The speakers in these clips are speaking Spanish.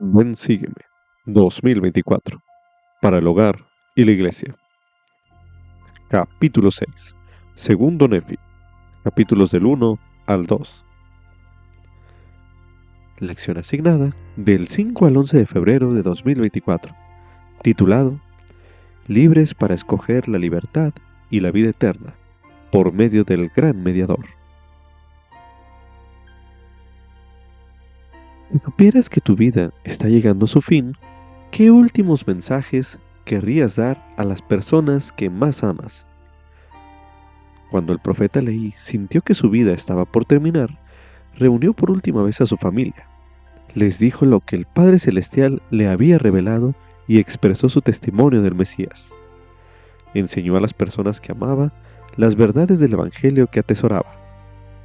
Ven, sígueme. 2024. Para el hogar y la iglesia. Capítulo 6. Segundo Nefi. Capítulos del 1 al 2. Lección asignada del 5 al 11 de febrero de 2024. Titulado Libres para escoger la libertad y la vida eterna por medio del gran mediador. Si supieras que tu vida está llegando a su fin, ¿qué últimos mensajes querrías dar a las personas que más amas? Cuando el profeta Leí sintió que su vida estaba por terminar, reunió por última vez a su familia. Les dijo lo que el Padre Celestial le había revelado y expresó su testimonio del Mesías. Enseñó a las personas que amaba las verdades del Evangelio que atesoraba.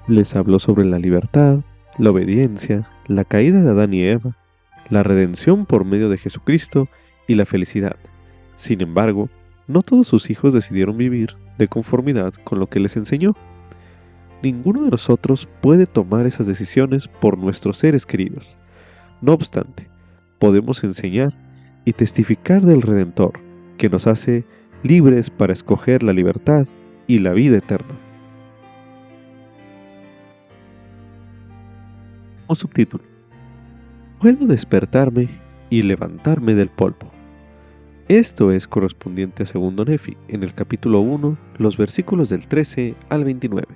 Les habló sobre la libertad, la obediencia, la caída de Adán y Eva, la redención por medio de Jesucristo y la felicidad. Sin embargo, no todos sus hijos decidieron vivir de conformidad con lo que les enseñó. Ninguno de nosotros puede tomar esas decisiones por nuestros seres queridos. No obstante, podemos enseñar y testificar del Redentor, que nos hace libres para escoger la libertad y la vida eterna. O subtítulo: Puedo despertarme y levantarme del polvo. Esto es correspondiente a segundo Nefi, en el capítulo 1, los versículos del 13 al 29,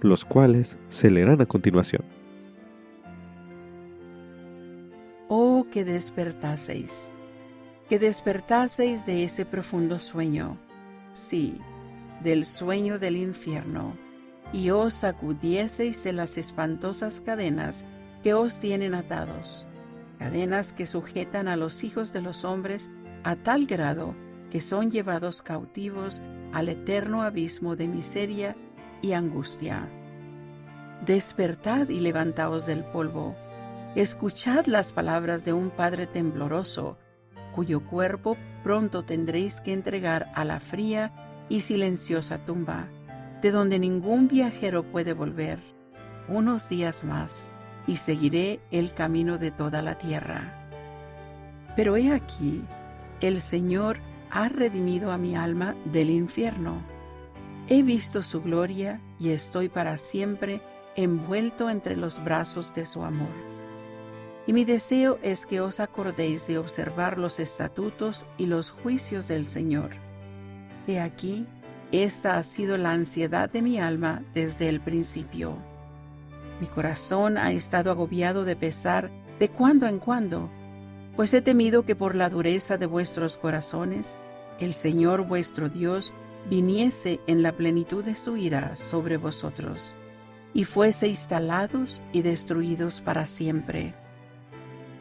los cuales se leerán a continuación. Oh, que despertaseis de ese profundo sueño, sí, del sueño del infierno, y os sacudieseis de las espantosas cadenas que os tienen atados, cadenas que sujetan a los hijos de los hombres a tal grado que son llevados cautivos al eterno abismo de miseria y angustia. Despertad y levantaos del polvo. Escuchad las palabras de un Padre tembloroso, cuyo cuerpo pronto tendréis que entregar a la fría y silenciosa tumba, de donde ningún viajero puede volver, unos días más, y seguiré el camino de toda la tierra. Pero he aquí, el Señor ha redimido a mi alma del infierno. He visto su gloria y estoy para siempre envuelto entre los brazos de su amor. Y mi deseo es que os acordéis de observar los estatutos y los juicios del Señor. He aquí, esta ha sido la ansiedad de mi alma desde el principio. Mi corazón ha estado agobiado de pesar de cuando en cuando, pues he temido que por la dureza de vuestros corazones, el Señor vuestro Dios viniese en la plenitud de su ira sobre vosotros, y fueseis talados y destruidos para siempre.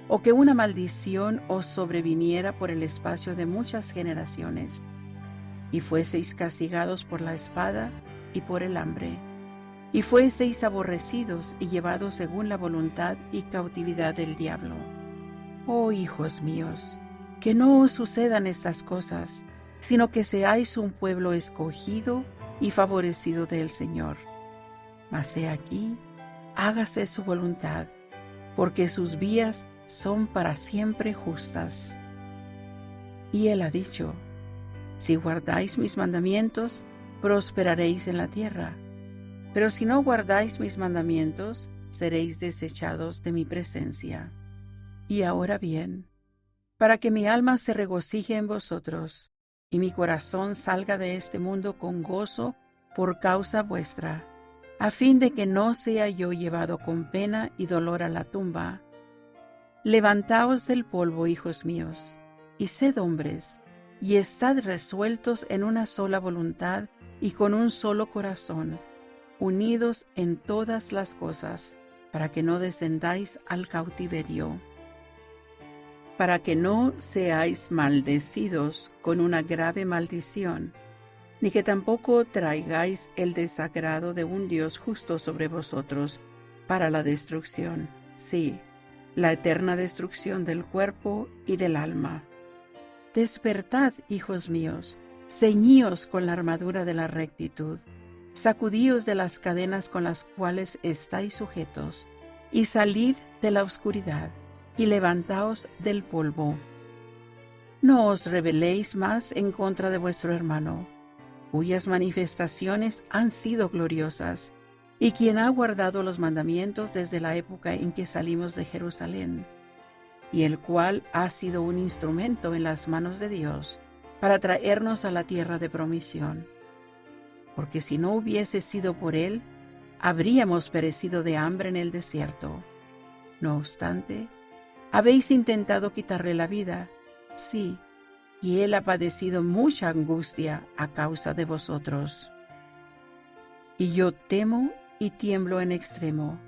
O que una maldición os sobreviniera por el espacio de muchas generaciones, y fueseis castigados por la espada y por el hambre, y fueseis aborrecidos y llevados según la voluntad y cautividad del diablo. Oh hijos míos, que no os sucedan estas cosas, sino que seáis un pueblo escogido y favorecido del Señor. Mas he aquí, hágase su voluntad, porque sus vías son para siempre justas. Y él ha dicho: si guardáis mis mandamientos, prosperaréis en la tierra. Pero si no guardáis mis mandamientos, seréis desechados de mi presencia. Y ahora bien, para que mi alma se regocije en vosotros, y mi corazón salga de este mundo con gozo por causa vuestra, a fin de que no sea yo llevado con pena y dolor a la tumba, levantaos del polvo, hijos míos, y sed hombres, y estad resueltos en una sola voluntad y con un solo corazón, unidos en todas las cosas, para que no descendáis al cautiverio. Para que no seáis maldecidos con una grave maldición, ni que tampoco traigáis el desagrado de un Dios justo sobre vosotros para la destrucción, sí, la eterna destrucción del cuerpo y del alma. Despertad, hijos míos, ceñíos con la armadura de la rectitud, sacudíos de las cadenas con las cuales estáis sujetos, y salid de la oscuridad, y levantaos del polvo. No os rebeléis más en contra de vuestro hermano, cuyas manifestaciones han sido gloriosas, y quien ha guardado los mandamientos desde la época en que salimos de Jerusalén, y el cual ha sido un instrumento en las manos de Dios para traernos a la tierra de promisión. Porque si no hubiese sido por él, habríamos perecido de hambre en el desierto. No obstante, habéis intentado quitarle la vida, sí, y él ha padecido mucha angustia a causa de vosotros. Y yo temo y tiemblo en extremo,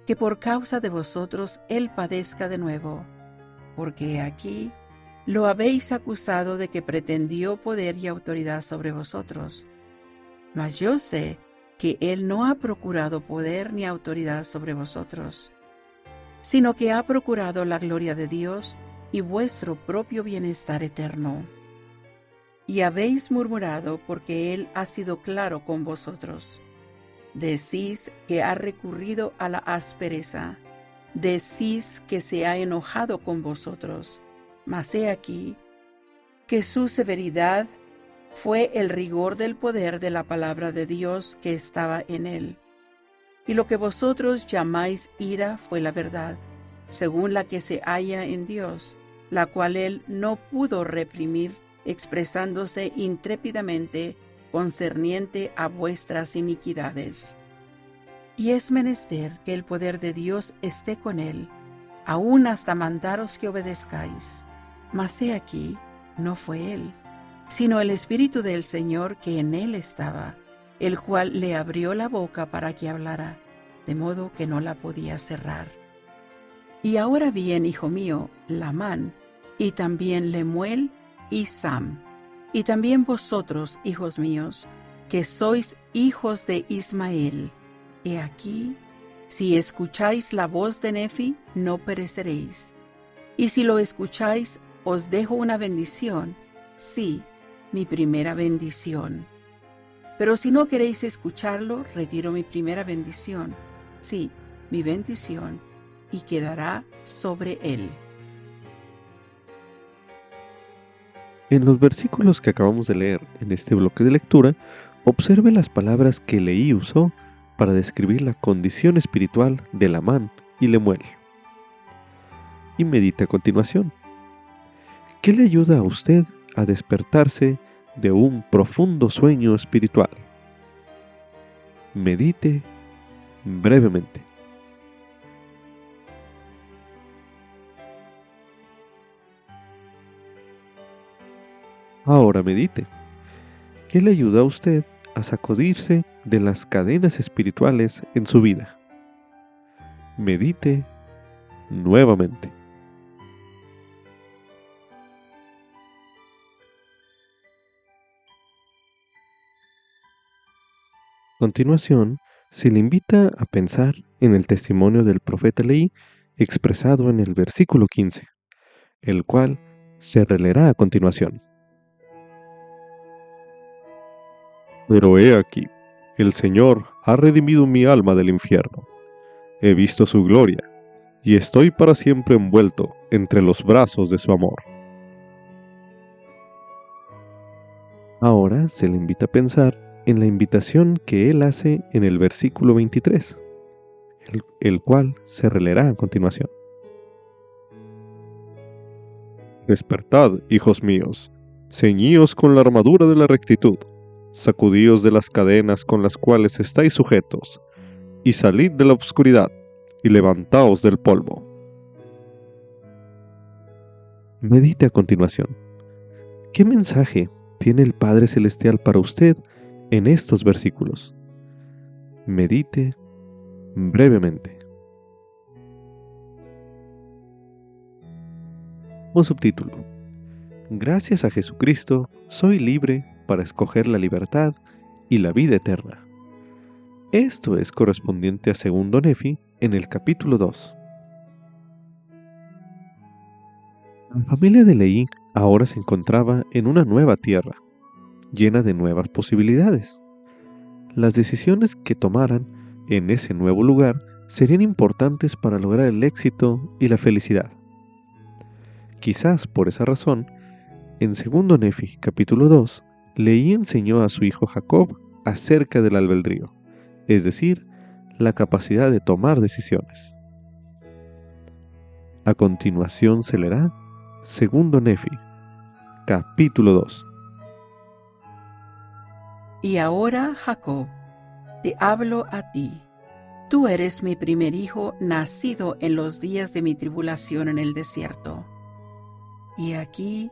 que por causa de vosotros él padezca de nuevo, porque aquí lo habéis acusado de que pretendió poder y autoridad sobre vosotros. Mas yo sé que él no ha procurado poder ni autoridad sobre vosotros, sino que ha procurado la gloria de Dios y vuestro propio bienestar eterno. Y habéis murmurado porque él ha sido claro con vosotros. Decís que ha recurrido a la aspereza, decís que se ha enojado con vosotros, mas he aquí que su severidad fue el rigor del poder de la palabra de Dios que estaba en él. Y lo que vosotros llamáis ira fue la verdad, según la que se halla en Dios, la cual él no pudo reprimir, expresándose intrépidamente concerniente a vuestras iniquidades. Y es menester que el poder de Dios esté con él, aun hasta mandaros que obedezcáis. Mas he aquí, no fue él, sino el Espíritu del Señor que en él estaba, el cual le abrió la boca para que hablara, de modo que no la podía cerrar. Y ahora bien, hijo mío, Lamán, y también Lemuel y Sam, y también vosotros, hijos míos, que sois hijos de Ismael, he aquí, si escucháis la voz de Nefi, no pereceréis. Y si lo escucháis, os dejo una bendición, sí, mi primera bendición. Pero si no queréis escucharlo, retiro mi primera bendición, sí, mi bendición, y quedará sobre él. En los versículos que acabamos de leer en este bloque de lectura, observe las palabras que Leí usó para describir la condición espiritual de Lamán y Lemuel. Y medite a continuación. ¿Qué le ayuda a usted a despertarse de un profundo sueño espiritual? Medite brevemente. Ahora medite. ¿Qué le ayuda a usted a sacudirse de las cadenas espirituales en su vida? Medite nuevamente. A continuación, se le invita a pensar en el testimonio del profeta Leí expresado en el versículo 15, el cual se releerá a continuación. Pero he aquí, el Señor ha redimido mi alma del infierno. He visto su gloria, y estoy para siempre envuelto entre los brazos de su amor. Ahora se le invita a pensar en la invitación que él hace en el versículo 23, el cual se releerá a continuación. Despertad, hijos míos, ceñíos con la armadura de la rectitud, sacudíos de las cadenas con las cuales estáis sujetos, y salid de la oscuridad, y levantaos del polvo. Medite a continuación. ¿Qué mensaje tiene el Padre Celestial para usted en estos versículos? Medite brevemente. O subtítulo: Gracias a Jesucristo, soy libre para escoger la libertad y la vida eterna. Esto es correspondiente a 2 Nefi en el capítulo 2. La familia de Leí ahora se encontraba en una nueva tierra, llena de nuevas posibilidades. Las decisiones que tomaran en ese nuevo lugar serían importantes para lograr el éxito y la felicidad. Quizás por esa razón, en 2 Nefi, capítulo 2, Leí enseñó a su hijo Jacob acerca del albedrío, es decir, la capacidad de tomar decisiones. A continuación se leerá 2 Nefi, capítulo 2. Y ahora, Jacob, te hablo a ti. Tú eres mi primer hijo nacido en los días de mi tribulación en el desierto. Y aquí,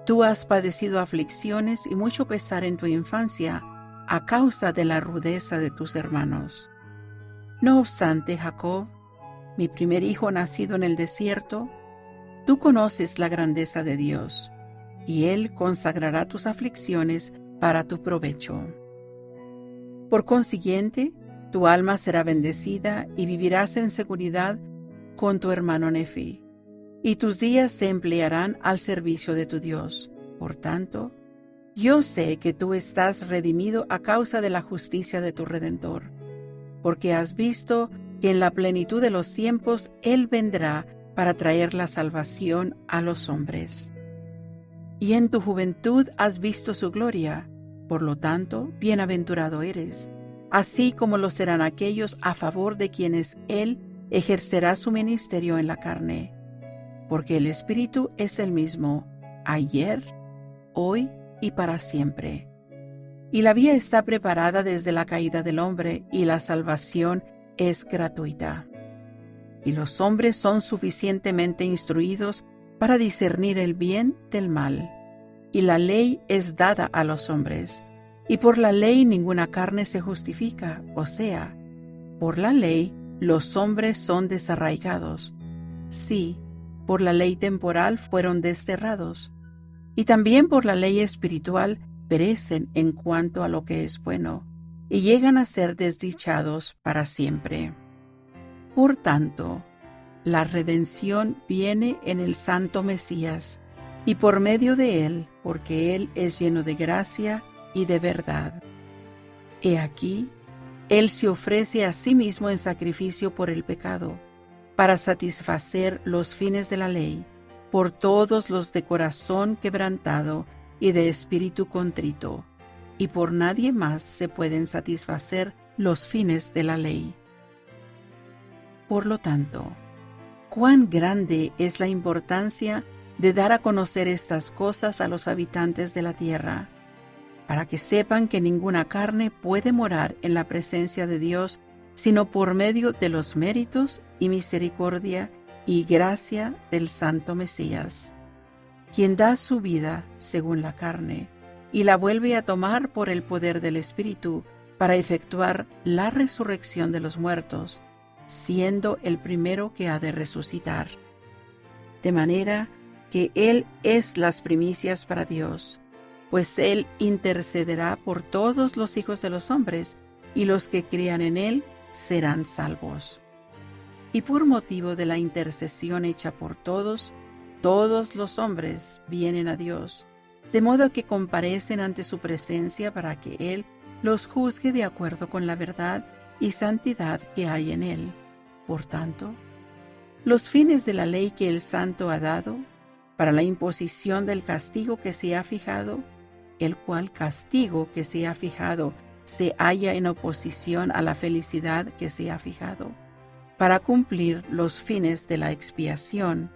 tú has padecido aflicciones y mucho pesar en tu infancia a causa de la rudeza de tus hermanos. No obstante, Jacob, mi primer hijo nacido en el desierto, tú conoces la grandeza de Dios, y Él consagrará tus aflicciones para tu provecho. Por consiguiente, tu alma será bendecida y vivirás en seguridad con tu hermano Nefi, y tus días se emplearán al servicio de tu Dios. Por tanto, yo sé que tú estás redimido a causa de la justicia de tu Redentor, porque has visto que en la plenitud de los tiempos Él vendrá para traer la salvación a los hombres. Y en tu juventud has visto su gloria, por lo tanto, bienaventurado eres, así como lo serán aquellos a favor de quienes Él ejercerá su ministerio en la carne. Porque el Espíritu es el mismo, ayer, hoy y para siempre. Y la vía está preparada desde la caída del hombre, y la salvación es gratuita. Y los hombres son suficientemente instruidos para discernir el bien del mal. Y la ley es dada a los hombres, y por la ley ninguna carne se justifica, o sea, por la ley los hombres son desarraigados. Sí, por la ley temporal fueron desterrados, y también por la ley espiritual perecen en cuanto a lo que es bueno, y llegan a ser desdichados para siempre. Por tanto, la redención viene en el Santo Mesías, y por medio de él, porque él es lleno de gracia y de verdad. He aquí, él se ofrece a sí mismo en sacrificio por el pecado, para satisfacer los fines de la ley, por todos los de corazón quebrantado y de espíritu contrito, y por nadie más se pueden satisfacer los fines de la ley. Por lo tanto, cuán grande es la importancia de dar a conocer estas cosas a los habitantes de la tierra, para que sepan que ninguna carne puede morar en la presencia de Dios sino por medio de los méritos y misericordia y gracia del Santo Mesías, quien da su vida según la carne y la vuelve a tomar por el poder del Espíritu para efectuar la resurrección de los muertos, siendo el primero que ha de resucitar. De manera que Él es las primicias para Dios, pues Él intercederá por todos los hijos de los hombres, y los que crean en Él serán salvos. Y por motivo de la intercesión hecha por todos los hombres vienen a Dios, de modo que comparecen ante su presencia para que Él los juzgue de acuerdo con la verdad y santidad que hay en Él. Por tanto, los fines de la ley que el Santo ha dado, para la imposición del castigo que se ha fijado, el cual castigo que se ha fijado se halla en oposición a la felicidad que se ha fijado, para cumplir los fines de la expiación,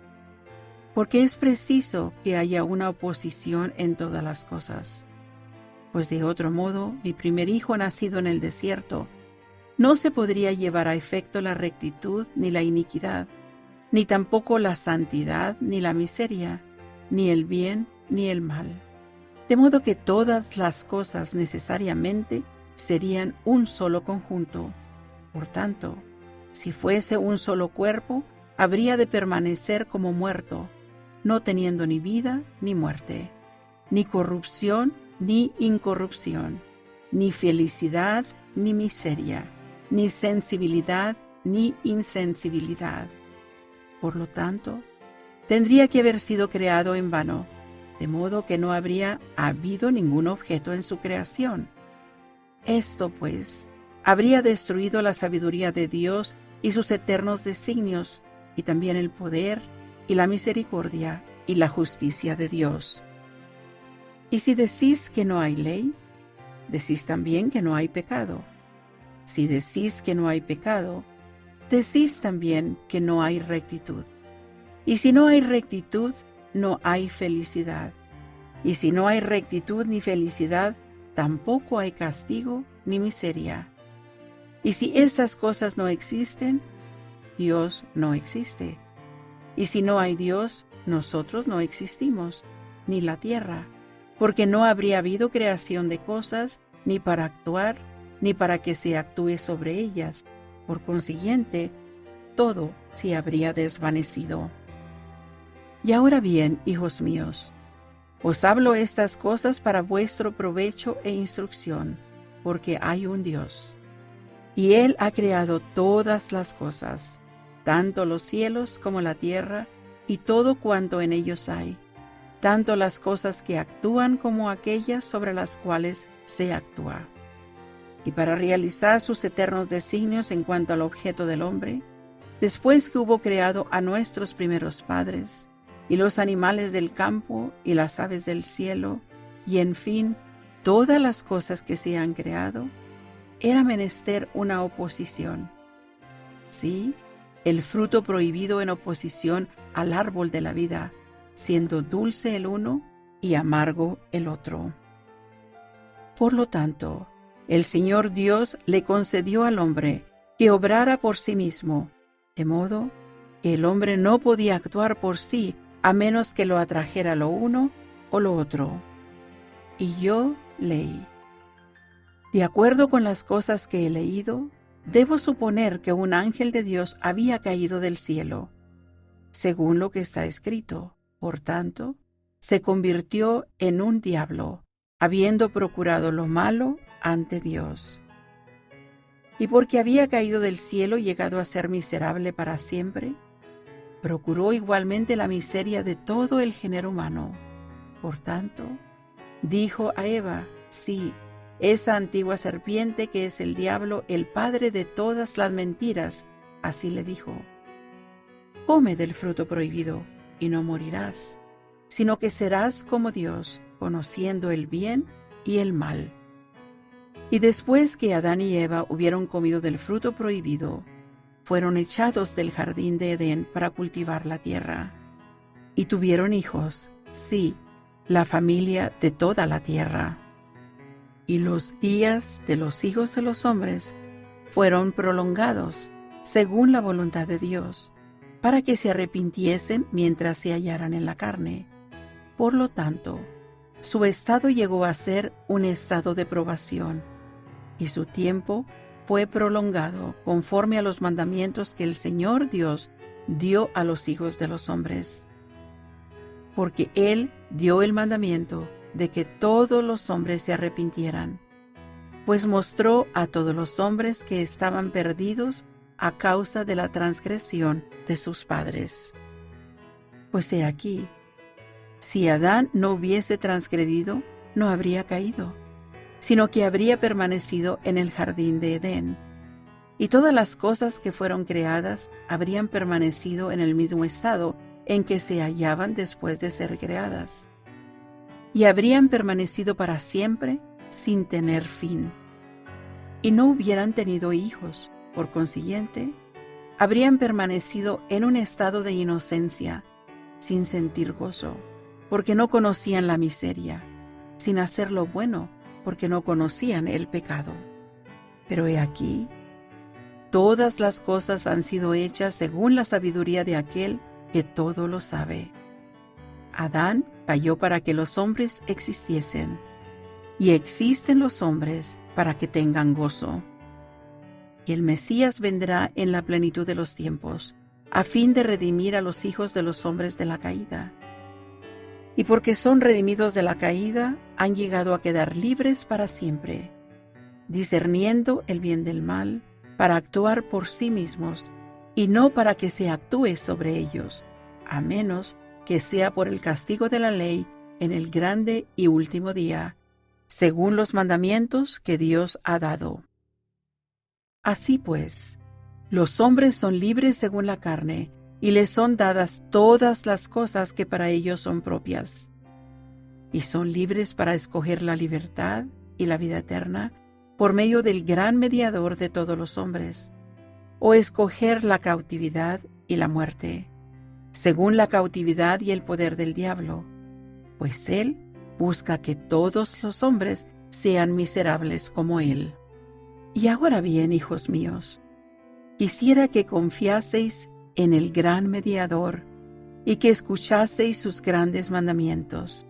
porque es preciso que haya una oposición en todas las cosas. Pues de otro modo, mi primer hijo nacido en el desierto, no se podría llevar a efecto la rectitud ni la iniquidad, ni tampoco la santidad ni la miseria, ni el bien ni el mal. De modo que todas las cosas necesariamente serían un solo conjunto. Por tanto, si fuese un solo cuerpo, habría de permanecer como muerto, no teniendo ni vida ni muerte, ni corrupción ni incorrupción, ni felicidad ni miseria, ni sensibilidad ni insensibilidad. Por lo tanto, tendría que haber sido creado en vano, de modo que no habría habido ningún objeto en su creación. Esto, pues, habría destruido la sabiduría de Dios y sus eternos designios, y también el poder y la misericordia y la justicia de Dios. Y si decís que no hay ley, decís también que no hay pecado. Si decís que no hay pecado, decís también que no hay rectitud. Y si no hay rectitud, no hay felicidad. Y si no hay rectitud ni felicidad, tampoco hay castigo ni miseria. Y si estas cosas no existen, Dios no existe. Y si no hay Dios, nosotros no existimos, ni la tierra, porque no habría habido creación de cosas, ni para actuar, ni para que se actúe sobre ellas. Por consiguiente, todo se habría desvanecido. Y ahora bien, hijos míos, os hablo estas cosas para vuestro provecho e instrucción, porque hay un Dios. Y Él ha creado todas las cosas, tanto los cielos como la tierra, y todo cuanto en ellos hay, tanto las cosas que actúan como aquellas sobre las cuales se actúa. Y para realizar sus eternos designios en cuanto al objeto del hombre, después que hubo creado a nuestros primeros padres, y los animales del campo, y las aves del cielo, y en fin, todas las cosas que se han creado, era menester una oposición. Sí, el fruto prohibido en oposición al árbol de la vida, siendo dulce el uno y amargo el otro. Por lo tanto, el Señor Dios le concedió al hombre que obrara por sí mismo, de modo que el hombre no podía actuar por sí a menos que lo atrajera lo uno o lo otro. Y yo leí. De acuerdo con las cosas que he leído, debo suponer que un ángel de Dios había caído del cielo, según lo que está escrito. Por tanto, se convirtió en un diablo, habiendo procurado lo malo ante Dios. Y porque había caído del cielo y llegado a ser miserable para siempre, procuró igualmente la miseria de todo el género humano. Por tanto, dijo a Eva, sí, esa antigua serpiente que es el diablo, el padre de todas las mentiras, así le dijo: come del fruto prohibido y no morirás, sino que serás como Dios, conociendo el bien y el mal. Y después que Adán y Eva hubieron comido del fruto prohibido, fueron echados del jardín de Edén para cultivar la tierra. Y tuvieron hijos, sí, la familia de toda la tierra. Y los días de los hijos de los hombres fueron prolongados, según la voluntad de Dios, para que se arrepintiesen mientras se hallaran en la carne. Por lo tanto, su estado llegó a ser un estado de probación, y su tiempo fue prolongado conforme a los mandamientos que el Señor Dios dio a los hijos de los hombres. Porque Él dio el mandamiento de que todos los hombres se arrepintieran, pues mostró a todos los hombres que estaban perdidos a causa de la transgresión de sus padres. Pues he aquí, si Adán no hubiese transgredido, no habría caído, sino que habría permanecido en el jardín de Edén, y todas las cosas que fueron creadas habrían permanecido en el mismo estado en que se hallaban después de ser creadas, y habrían permanecido para siempre sin tener fin. Y no hubieran tenido hijos, por consiguiente, habrían permanecido en un estado de inocencia, sin sentir gozo, porque no conocían la miseria, sin hacer lo bueno, porque no conocían el pecado. Pero he aquí, todas las cosas han sido hechas según la sabiduría de aquel que todo lo sabe. Adán cayó para que los hombres existiesen, y existen los hombres para que tengan gozo. Y el Mesías vendrá en la plenitud de los tiempos, a fin de redimir a los hijos de los hombres de la caída. Y porque son redimidos de la caída, han llegado a quedar libres para siempre, discerniendo el bien del mal, para actuar por sí mismos, y no para que se actúe sobre ellos, a menos que sea por el castigo de la ley en el grande y último día, según los mandamientos que Dios ha dado. Así pues, los hombres son libres según la carne, y les son dadas todas las cosas que para ellos son propias. Y son libres para escoger la libertad y la vida eterna por medio del gran mediador de todos los hombres, o escoger la cautividad y la muerte, según la cautividad y el poder del diablo, pues él busca que todos los hombres sean miserables como él. Y ahora bien, hijos míos, quisiera que confiaseis en el gran mediador y que escuchaseis sus grandes mandamientos,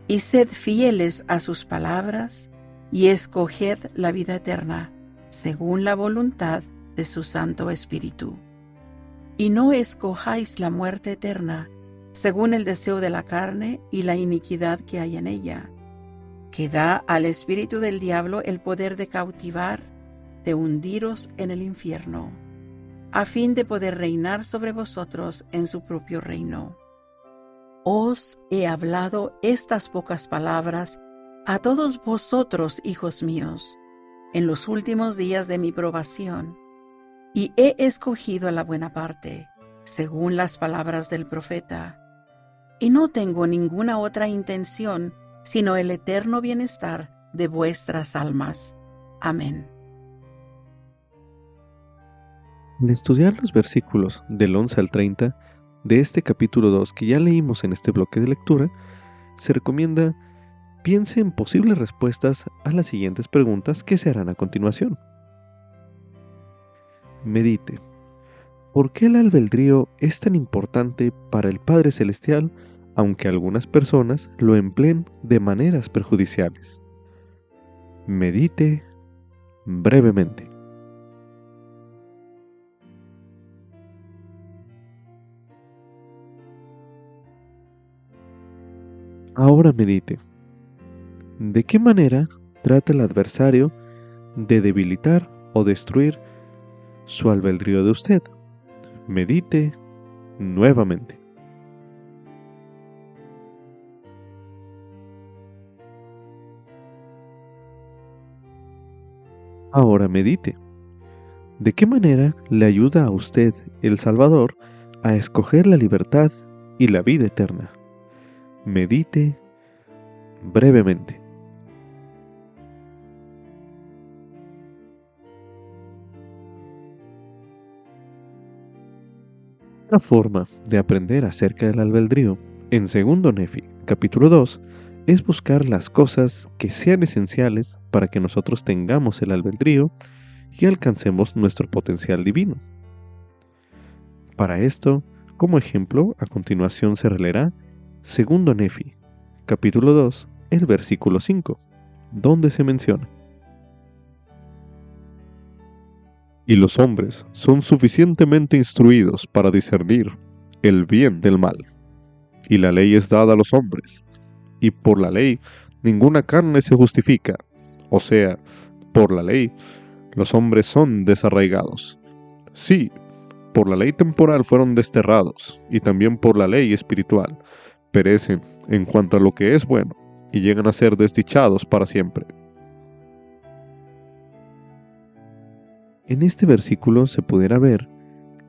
y sed fieles a sus palabras y escoged la vida eterna, según la voluntad de su Santo Espíritu. Y no escojáis la muerte eterna, según el deseo de la carne y la iniquidad que hay en ella, que da al espíritu del diablo el poder de cautivar, de hundiros en el infierno, a fin de poder reinar sobre vosotros en su propio reino. Os he hablado estas pocas palabras a todos vosotros, hijos míos, en los últimos días de mi probación, y he escogido la buena parte, según las palabras del profeta, y no tengo ninguna otra intención sino el eterno bienestar de vuestras almas. Amén. Al estudiar los versículos del 11 al 30 de este capítulo 2 que ya leímos en este bloque de lectura, se recomienda piense en posibles respuestas a las siguientes preguntas que se harán a continuación. Medite. ¿Por qué el albedrío es tan importante para el Padre Celestial, aunque algunas personas lo empleen de maneras perjudiciales? Medite brevemente. Ahora medite. ¿De qué manera trata el adversario de debilitar o destruir su albedrío de usted? Medite nuevamente. Ahora medite. ¿De qué manera le ayuda a usted el Salvador a escoger la libertad y la vida eterna? Medite brevemente. Otra forma de aprender acerca del albedrío, en 2 Nefi, capítulo 2, es buscar las cosas que sean esenciales para que nosotros tengamos el albedrío y alcancemos nuestro potencial divino. Para esto, como ejemplo, a continuación se releerá 2 Nefi, capítulo 2, el versículo 5, donde se menciona: Y los hombres son suficientemente instruidos para discernir el bien del mal. Y la ley es dada a los hombres, y por la ley ninguna carne se justifica. O sea, por la ley los hombres son desarraigados. Sí, por la ley temporal fueron desterrados, y también por la ley espiritual perecen en cuanto a lo que es bueno, y llegan a ser desdichados para siempre. En este versículo se pudiera ver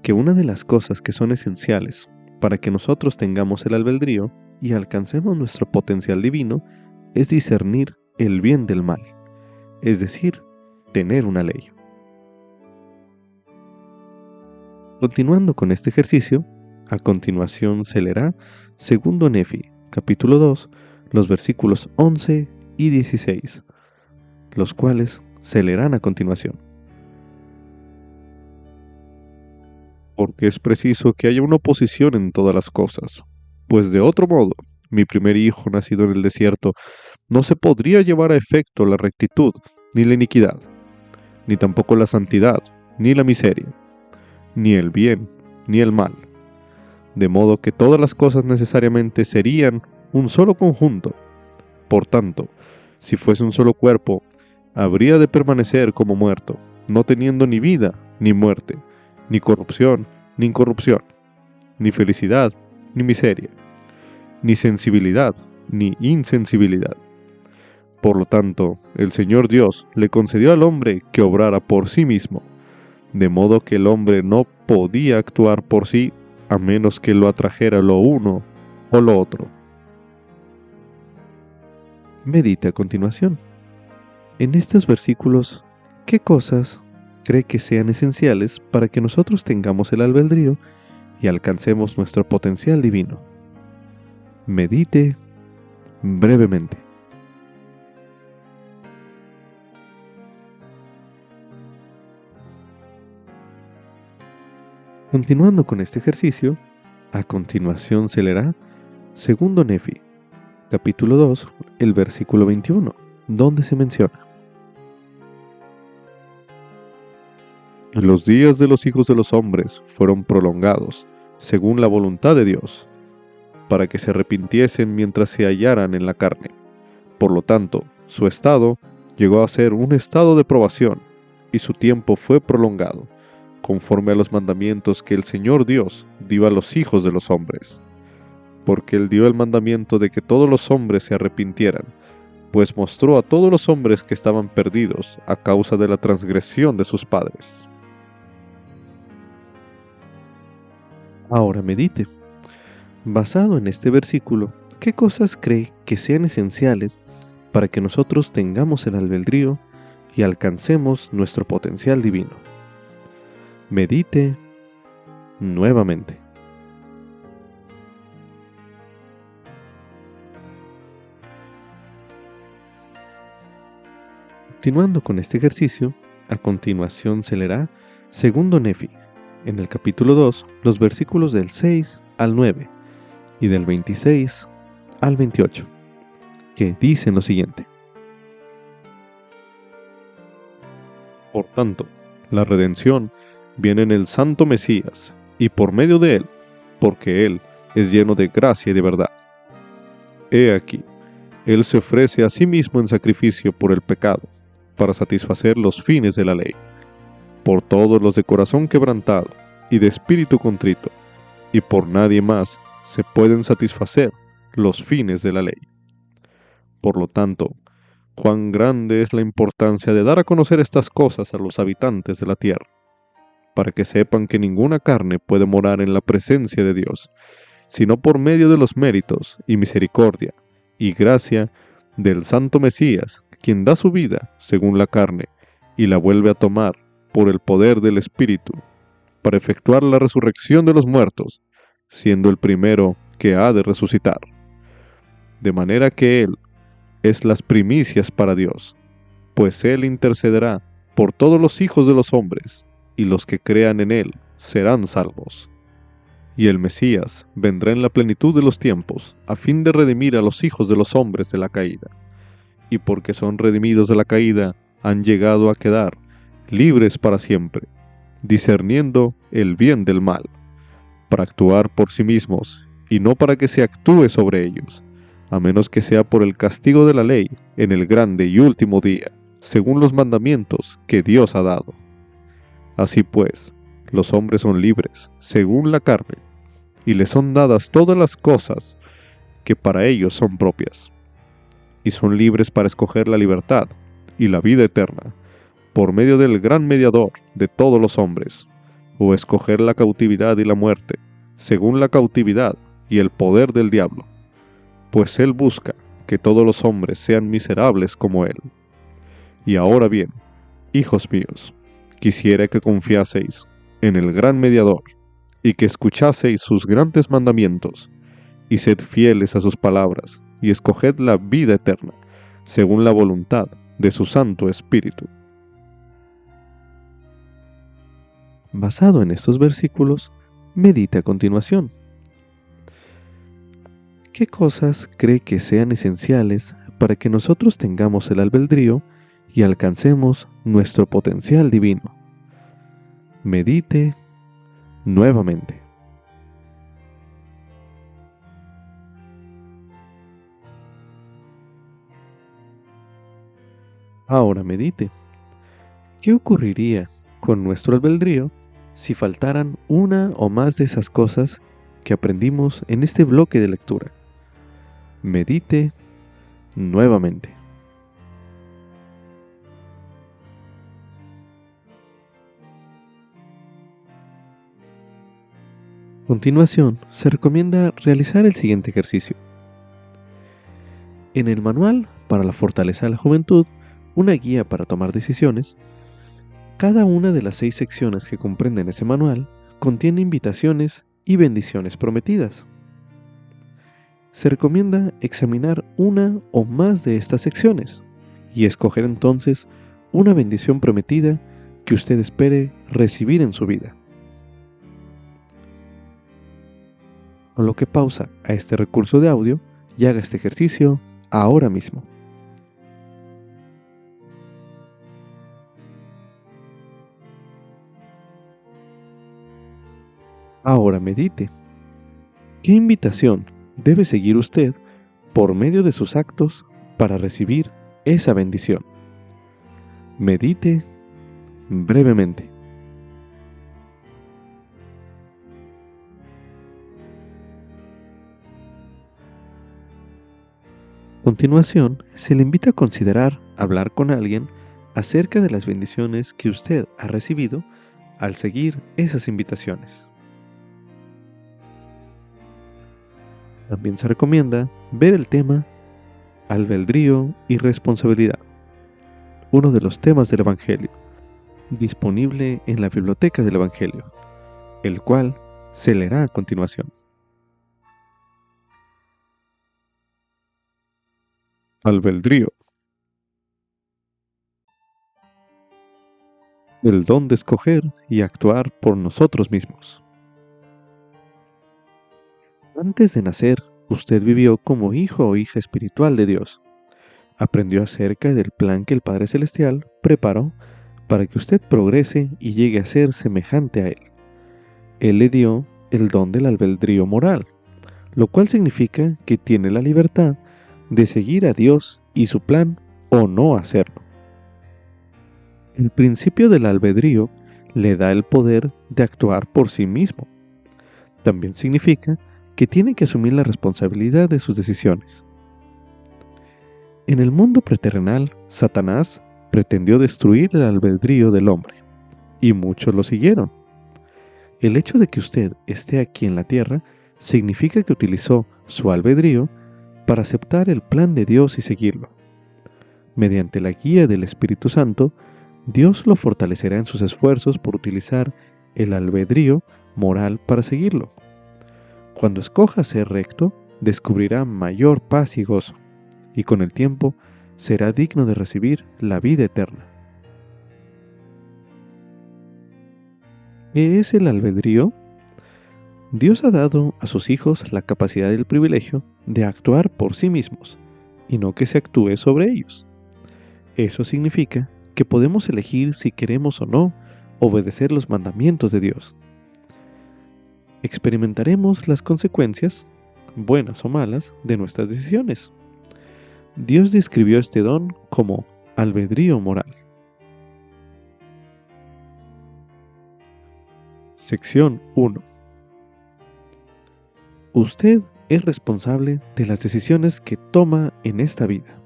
que una de las cosas que son esenciales para que nosotros tengamos el albedrío y alcancemos nuestro potencial divino es discernir el bien del mal, es decir, tener una ley. Continuando con este ejercicio, a continuación se leerá 2 Nefi, capítulo 2, los versículos 11 y 16, los cuales se leerán a continuación. Porque es preciso que haya una oposición en todas las cosas, pues de otro modo, mi primer hijo nacido en el desierto, no se podría llevar a efecto la rectitud, ni la iniquidad, ni tampoco la santidad, ni la miseria, ni el bien, ni el mal, de modo que todas las cosas necesariamente serían un solo conjunto. Por tanto, si fuese un solo cuerpo, habría de permanecer como muerto, no teniendo ni vida, ni muerte, ni corrupción, ni incorrupción, ni felicidad, ni miseria, ni sensibilidad, ni insensibilidad. Por lo tanto, el Señor Dios le concedió al hombre que obrara por sí mismo, de modo que el hombre no podía actuar por sí a menos que lo atrajera lo uno o lo otro. Medite a continuación. En estos versículos, ¿qué cosas cree que sean esenciales para que nosotros tengamos el albedrío y alcancemos nuestro potencial divino? Medite brevemente. Continuando con este ejercicio, a continuación se leerá segundo Nefi, capítulo 2, el versículo 21, donde se menciona: Y los días de los hijos de los hombres fueron prolongados, según la voluntad de Dios, para que se arrepintiesen mientras se hallaran en la carne. Por lo tanto, su estado llegó a ser un estado de probación, y su tiempo fue prolongado, conforme a los mandamientos que el Señor Dios dio a los hijos de los hombres. Porque Él dio el mandamiento de que todos los hombres se arrepintieran, pues mostró a todos los hombres que estaban perdidos a causa de la transgresión de sus padres. Ahora medite. Basado en este versículo, ¿qué cosas cree que sean esenciales para que nosotros tengamos el albedrío y alcancemos nuestro potencial divino? Medite nuevamente. Continuando con este ejercicio, a continuación se leerá segundo Nefi, en el capítulo 2, los versículos del 6 al 9 y del 26 al 28, que dicen lo siguiente: Por tanto, la redención viene en el Santo Mesías, y por medio de él, porque él es lleno de gracia y de verdad. He aquí, él se ofrece a sí mismo en sacrificio por el pecado, para satisfacer los fines de la ley, por todos los de corazón quebrantado y de espíritu contrito, y por nadie más se pueden satisfacer los fines de la ley. Por lo tanto, cuán grande es la importancia de dar a conocer estas cosas a los habitantes de la tierra, para que sepan que ninguna carne puede morar en la presencia de Dios, sino por medio de los méritos y misericordia y gracia del Santo Mesías, quien da su vida según la carne y la vuelve a tomar por el poder del Espíritu, para efectuar la resurrección de los muertos, siendo el primero que ha de resucitar. De manera que Él es las primicias para Dios, pues Él intercederá por todos los hijos de los hombres, y los que crean en Él serán salvos. Y el Mesías vendrá en la plenitud de los tiempos, a fin de redimir a los hijos de los hombres de la caída. Y porque son redimidos de la caída, han llegado a quedar libres para siempre, discerniendo el bien del mal, para actuar por sí mismos, y no para que se actúe sobre ellos, a menos que sea por el castigo de la ley en el grande y último día, según los mandamientos que Dios ha dado. Así pues, los hombres son libres, según la carne, y les son dadas todas las cosas que para ellos son propias, y son libres para escoger la libertad y la vida eterna, por medio del gran mediador de todos los hombres, o escoger la cautividad y la muerte, según la cautividad y el poder del diablo, pues él busca que todos los hombres sean miserables como él. Y ahora bien, hijos míos, quisiera que confiaseis en el gran mediador, y que escuchaseis sus grandes mandamientos, y sed fieles a sus palabras, y escoged la vida eterna, según la voluntad de su Santo Espíritu. Basado en estos versículos, medite a continuación. ¿Qué cosas cree que sean esenciales para que nosotros tengamos el albedrío y alcancemos nuestro potencial divino? Medite nuevamente. Ahora medite. ¿Qué ocurriría con nuestro albedrío si faltaran una o más de esas cosas que aprendimos en este bloque de lectura? Medite nuevamente. continuación, se recomienda realizar el siguiente ejercicio. En el manual para la fortaleza de la juventud, una guía para tomar decisiones, cada una de las 6 secciones que comprenden ese manual contiene invitaciones y bendiciones prometidas. Se recomienda examinar una o más de estas secciones y escoger entonces una bendición prometida que usted espere recibir en su vida. Coloque pausa a este recurso de audio y haga este ejercicio ahora mismo. Ahora medite. ¿Qué invitación debe seguir usted por medio de sus actos para recibir esa bendición? Medite brevemente. A continuación, se le invita a considerar hablar con alguien acerca de las bendiciones que usted ha recibido al seguir esas invitaciones. También se recomienda ver el tema albedrío y responsabilidad, uno de los temas del Evangelio, disponible en la biblioteca del Evangelio, el cual se leerá a continuación. Albedrío. El don de escoger y actuar por nosotros mismos. Antes de nacer, usted vivió como hijo o hija espiritual de Dios. Aprendió acerca del plan que el Padre Celestial preparó para que usted progrese y llegue a ser semejante a Él. Él le dio el don del albedrío moral, lo cual significa que tiene la libertad de seguir a Dios y su plan o no hacerlo. El principio del albedrío le da el poder de actuar por sí mismo. También significa que tiene que asumir la responsabilidad de sus decisiones. En el mundo preterrenal, Satanás pretendió destruir el albedrío del hombre, y muchos lo siguieron. El hecho de que usted esté aquí en la tierra significa que utilizó su albedrío para aceptar el plan de Dios y seguirlo. Mediante la guía del Espíritu Santo, Dios lo fortalecerá en sus esfuerzos por utilizar el albedrío moral para seguirlo. Cuando escoja ser recto, descubrirá mayor paz y gozo, y con el tiempo será digno de recibir la vida eterna. ¿Qué es el albedrío? Dios ha dado a sus hijos la capacidad y el privilegio de actuar por sí mismos, y no que se actúe sobre ellos. Eso significa que podemos elegir si queremos o no obedecer los mandamientos de Dios. Experimentaremos las consecuencias, buenas o malas, de nuestras decisiones. Dios describió este don como albedrío moral. Sección 1. Usted es responsable de las decisiones que toma en esta vida.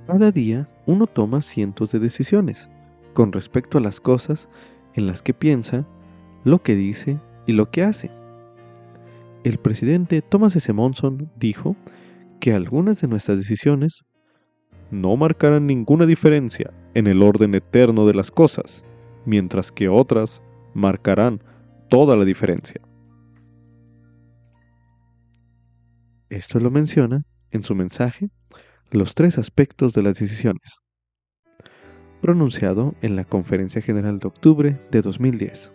Cada día uno toma cientos de decisiones con respecto a las cosas en las que piensa, lo que dice y lo que hace. El presidente Thomas S. Monson dijo que algunas de nuestras decisiones no marcarán ninguna diferencia en el orden eterno de las cosas, mientras que otras marcarán toda la diferencia. Esto lo menciona en su mensaje Los 3 aspectos de las decisiones, pronunciado en la Conferencia General de octubre de 2010.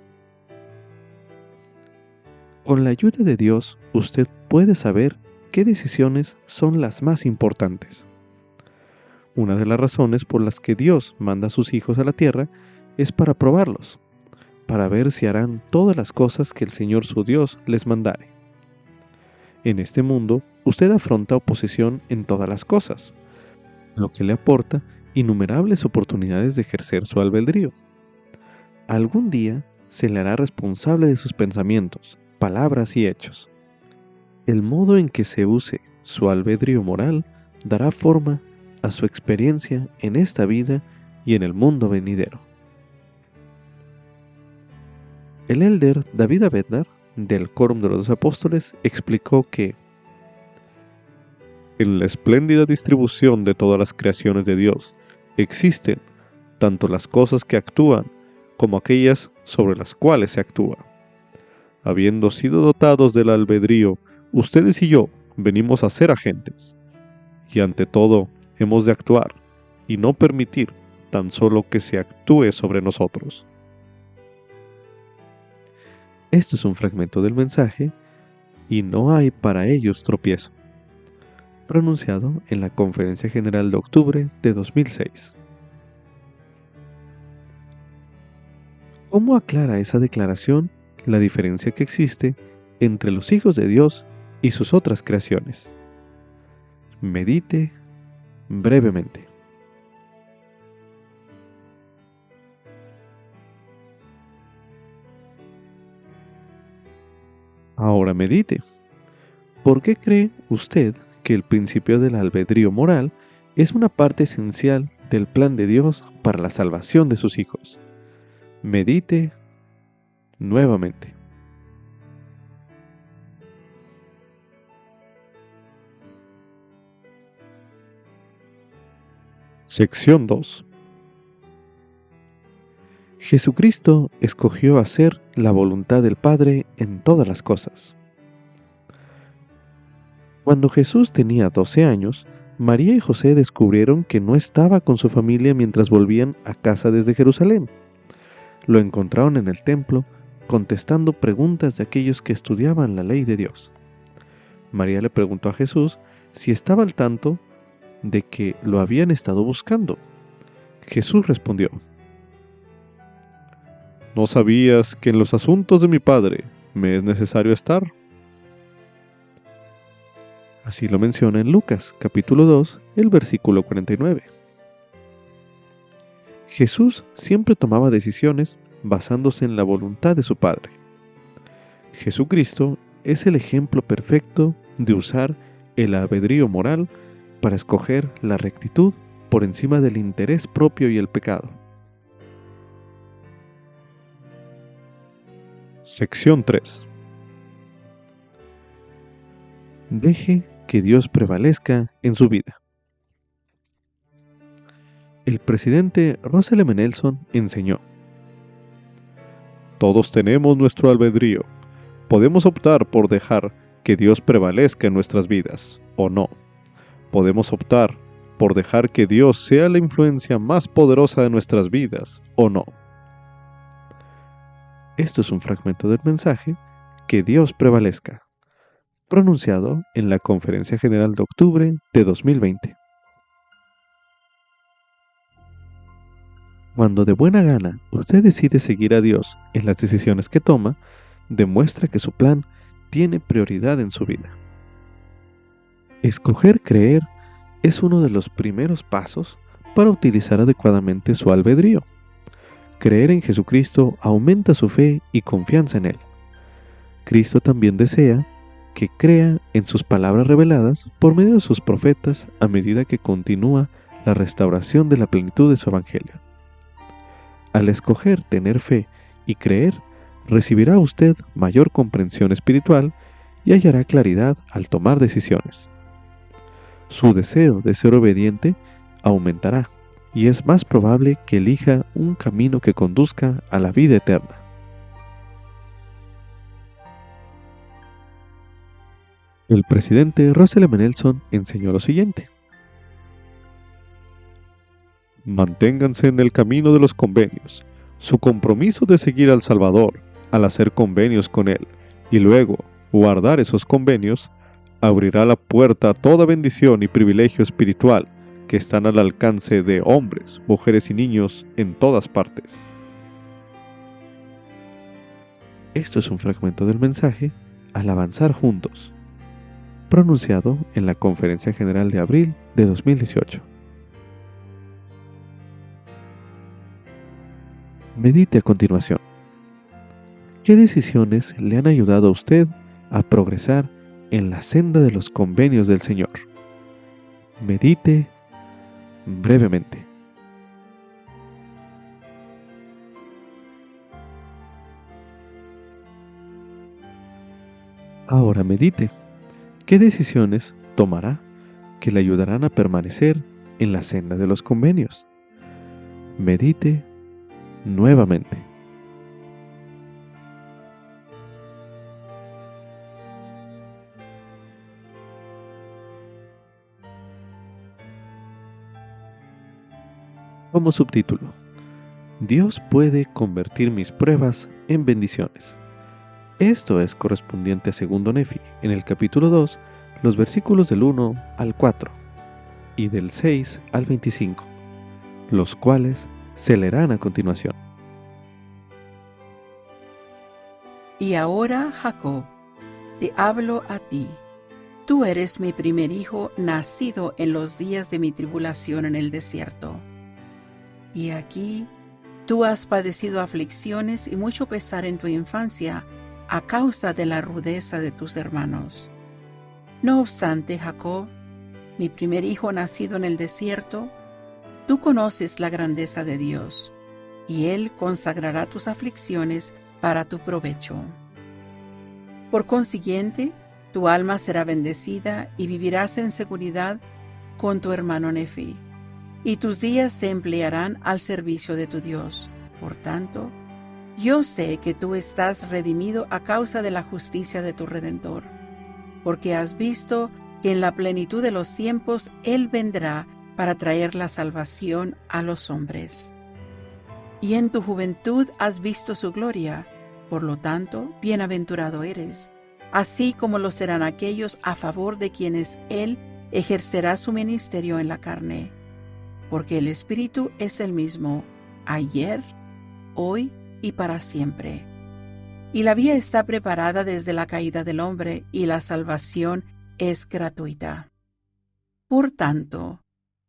Con la ayuda de Dios, usted puede saber qué decisiones son las más importantes. Una de las razones por las que Dios manda a sus hijos a la tierra es para probarlos, para ver si harán todas las cosas que el Señor su Dios les mandare. En este mundo, usted afronta oposición en todas las cosas, lo que le aporta innumerables oportunidades de ejercer su albedrío. Algún día se le hará responsable de sus pensamientos, palabras y hechos. El modo en que se use su albedrío moral dará forma a su experiencia en esta vida y en el mundo venidero. El elder David Abednar, del Quórum de los Doce Apóstoles, explicó que en la espléndida distribución de todas las creaciones de Dios existen tanto las cosas que actúan como aquellas sobre las cuales se actúa. Habiendo sido dotados del albedrío, ustedes y yo venimos a ser agentes. Y ante todo, hemos de actuar y no permitir tan solo que se actúe sobre nosotros. Esto es un fragmento del mensaje y no hay para ellos tropiezo, pronunciado en la Conferencia General de octubre de 2006. ¿Cómo aclara esa declaración la diferencia que existe entre los hijos de Dios y sus otras creaciones? Medite brevemente. Ahora medite. ¿Por qué cree usted que el principio del albedrío moral es una parte esencial del plan de Dios para la salvación de sus hijos? Medite nuevamente. Sección 2. Jesucristo escogió hacer la voluntad del Padre en todas las cosas. Cuando Jesús tenía 12 años, María y José descubrieron que no estaba con su familia mientras volvían a casa desde Jerusalén. Lo encontraron en el templo, contestando preguntas de aquellos que estudiaban la ley de Dios. María le preguntó a Jesús si estaba al tanto de que lo habían estado buscando. Jesús respondió: ¿No sabías que en los asuntos de mi Padre me es necesario estar? Así lo menciona en Lucas, capítulo 2, el versículo 49. Jesús siempre tomaba decisiones basándose en la voluntad de su Padre. Jesucristo es el ejemplo perfecto de usar el albedrío moral para escoger la rectitud por encima del interés propio y el pecado. Sección 3. Deje que Dios prevalezca en su vida. El presidente Russell M. Nelson enseñó: todos tenemos nuestro albedrío. Podemos optar por dejar que Dios prevalezca en nuestras vidas, o no. Podemos optar por dejar que Dios sea la influencia más poderosa de nuestras vidas, o no. Esto es un fragmento del mensaje Que Dios prevalezca, pronunciado en la Conferencia General de octubre de 2020. Cuando de buena gana usted decide seguir a Dios en las decisiones que toma, demuestra que su plan tiene prioridad en su vida. Escoger creer es uno de los primeros pasos para utilizar adecuadamente su albedrío. Creer en Jesucristo aumenta su fe y confianza en Él. Cristo también desea que crea en sus palabras reveladas por medio de sus profetas a medida que continúa la restauración de la plenitud de su Evangelio. Al escoger tener fe y creer, recibirá usted mayor comprensión espiritual y hallará claridad al tomar decisiones. Su deseo de ser obediente aumentará y es más probable que elija un camino que conduzca a la vida eterna. El presidente Russell M. Nelson enseñó lo siguiente: manténganse en el camino de los convenios. Su compromiso de seguir al Salvador al hacer convenios con Él y luego guardar esos convenios abrirá la puerta a toda bendición y privilegio espiritual que están al alcance de hombres, mujeres y niños en todas partes. Esto es un fragmento del mensaje Al avanzar juntos, pronunciado en la Conferencia General de abril de 2018. Medite a continuación. ¿Qué decisiones le han ayudado a usted a progresar en la senda de los convenios del Señor? Medite brevemente. Ahora medite. ¿Qué decisiones tomará que le ayudarán a permanecer en la senda de los convenios? Medite nuevamente. Como subtítulo: Dios puede convertir mis pruebas en bendiciones. Esto es correspondiente a 2 Nefi, en el capítulo 2, los versículos del 1 al 4 y del 6 al 25, los cuales se leerán a continuación. Y ahora, Jacob, te hablo a ti. Tú eres mi primer hijo nacido en los días de mi tribulación en el desierto. Y aquí, tú has padecido aflicciones y mucho pesar en tu infancia a causa de la rudeza de tus hermanos. No obstante, Jacob, mi primer hijo nacido en el desierto, tú conoces la grandeza de Dios, y Él consagrará tus aflicciones para tu provecho. Por consiguiente, tu alma será bendecida y vivirás en seguridad con tu hermano Nefi, y tus días se emplearán al servicio de tu Dios. Por tanto, yo sé que tú estás redimido a causa de la justicia de tu Redentor, porque has visto que en la plenitud de los tiempos Él vendrá para traer la salvación a los hombres. Y en tu juventud has visto su gloria, por lo tanto, bienaventurado eres, así como lo serán aquellos a favor de quienes Él ejercerá su ministerio en la carne. Porque el Espíritu es el mismo, ayer, hoy y para siempre. Y la vía está preparada desde la caída del hombre, y la salvación es gratuita. Por tanto,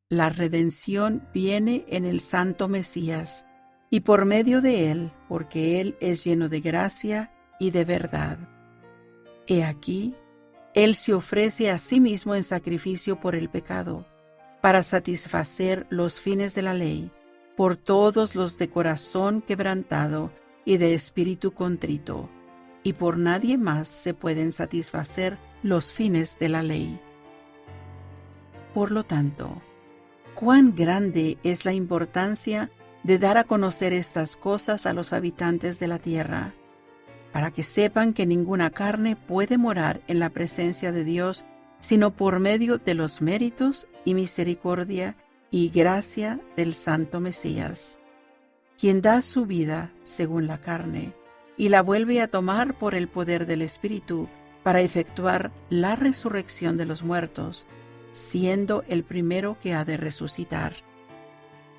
la redención viene en el Santo Mesías, y por medio de él, porque él es lleno de gracia y de verdad. He aquí, él se ofrece a sí mismo en sacrificio por el pecado, para satisfacer los fines de la ley, por todos los de corazón quebrantado y de espíritu contrito, y por nadie más se pueden satisfacer los fines de la ley. Por lo tanto, cuán grande es la importancia de dar a conocer estas cosas a los habitantes de la tierra, para que sepan que ninguna carne puede morar en la presencia de Dios sino por medio de los méritos y misericordia y gracia del Santo Mesías, quien da su vida según la carne y la vuelve a tomar por el poder del Espíritu para efectuar la resurrección de los muertos, siendo el primero que ha de resucitar.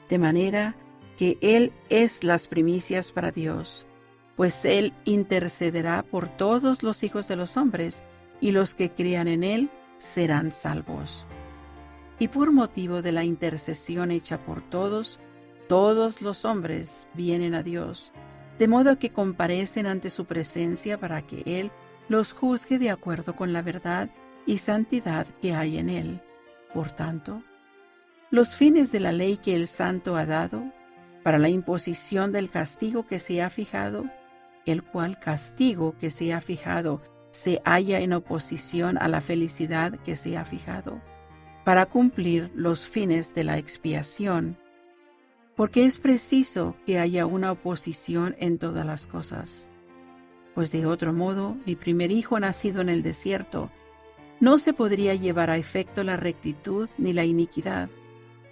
De manera que Él es las primicias para Dios, pues Él intercederá por todos los hijos de los hombres, y los que crean en Él serán salvos. Y por motivo de la intercesión hecha por todos los hombres vienen a Dios, de modo que comparecen ante su presencia para que Él los juzgue de acuerdo con la verdad y santidad que hay en Él. Por tanto, los fines de la ley que el Santo ha dado, para la imposición del castigo que se ha fijado, el cual castigo que se ha fijado se halla en oposición a la felicidad que se ha fijado, para cumplir los fines de la expiación, porque es preciso que haya una oposición en todas las cosas. Pues de otro modo, mi primer hijo nacido en el desierto, no se podría llevar a efecto la rectitud ni la iniquidad,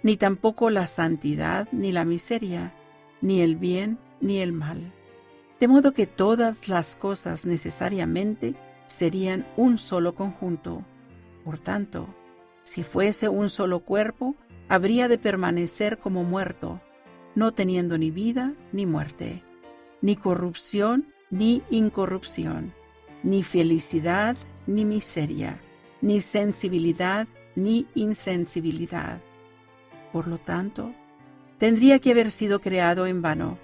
ni tampoco la santidad ni la miseria, ni el bien ni el mal. De modo que todas las cosas necesariamente serían un solo conjunto. Por tanto, si fuese un solo cuerpo, habría de permanecer como muerto, no teniendo ni vida ni muerte, ni corrupción ni incorrupción, ni felicidad ni miseria, ni sensibilidad ni insensibilidad. Por lo tanto, tendría que haber sido creado en vano,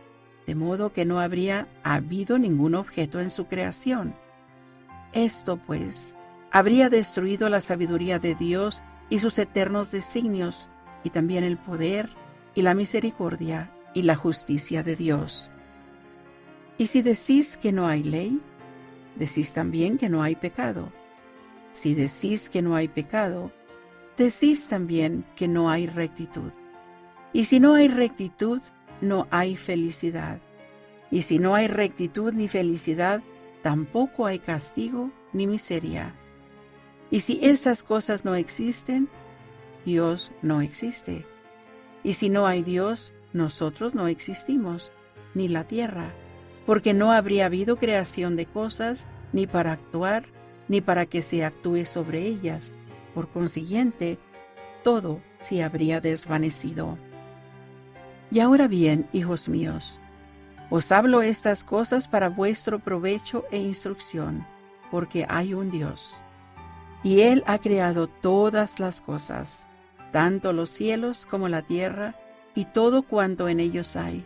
de modo que no habría habido ningún objeto en su creación. Esto, pues, habría destruido la sabiduría de Dios y sus eternos designios, y también el poder y la misericordia y la justicia de Dios. Y si decís que no hay ley, decís también que no hay pecado. Si decís que no hay pecado, decís también que no hay rectitud. Y si no hay rectitud, no hay felicidad. Y si no hay rectitud ni felicidad, tampoco hay castigo ni miseria. Y si estas cosas no existen, Dios no existe. Y si no hay Dios, nosotros no existimos, ni la tierra, porque no habría habido creación de cosas, ni para actuar, ni para que se actúe sobre ellas. Por consiguiente, todo se habría desvanecido. Y ahora bien, hijos míos, os hablo estas cosas para vuestro provecho e instrucción, porque hay un Dios. Y Él ha creado todas las cosas, tanto los cielos como la tierra, y todo cuanto en ellos hay,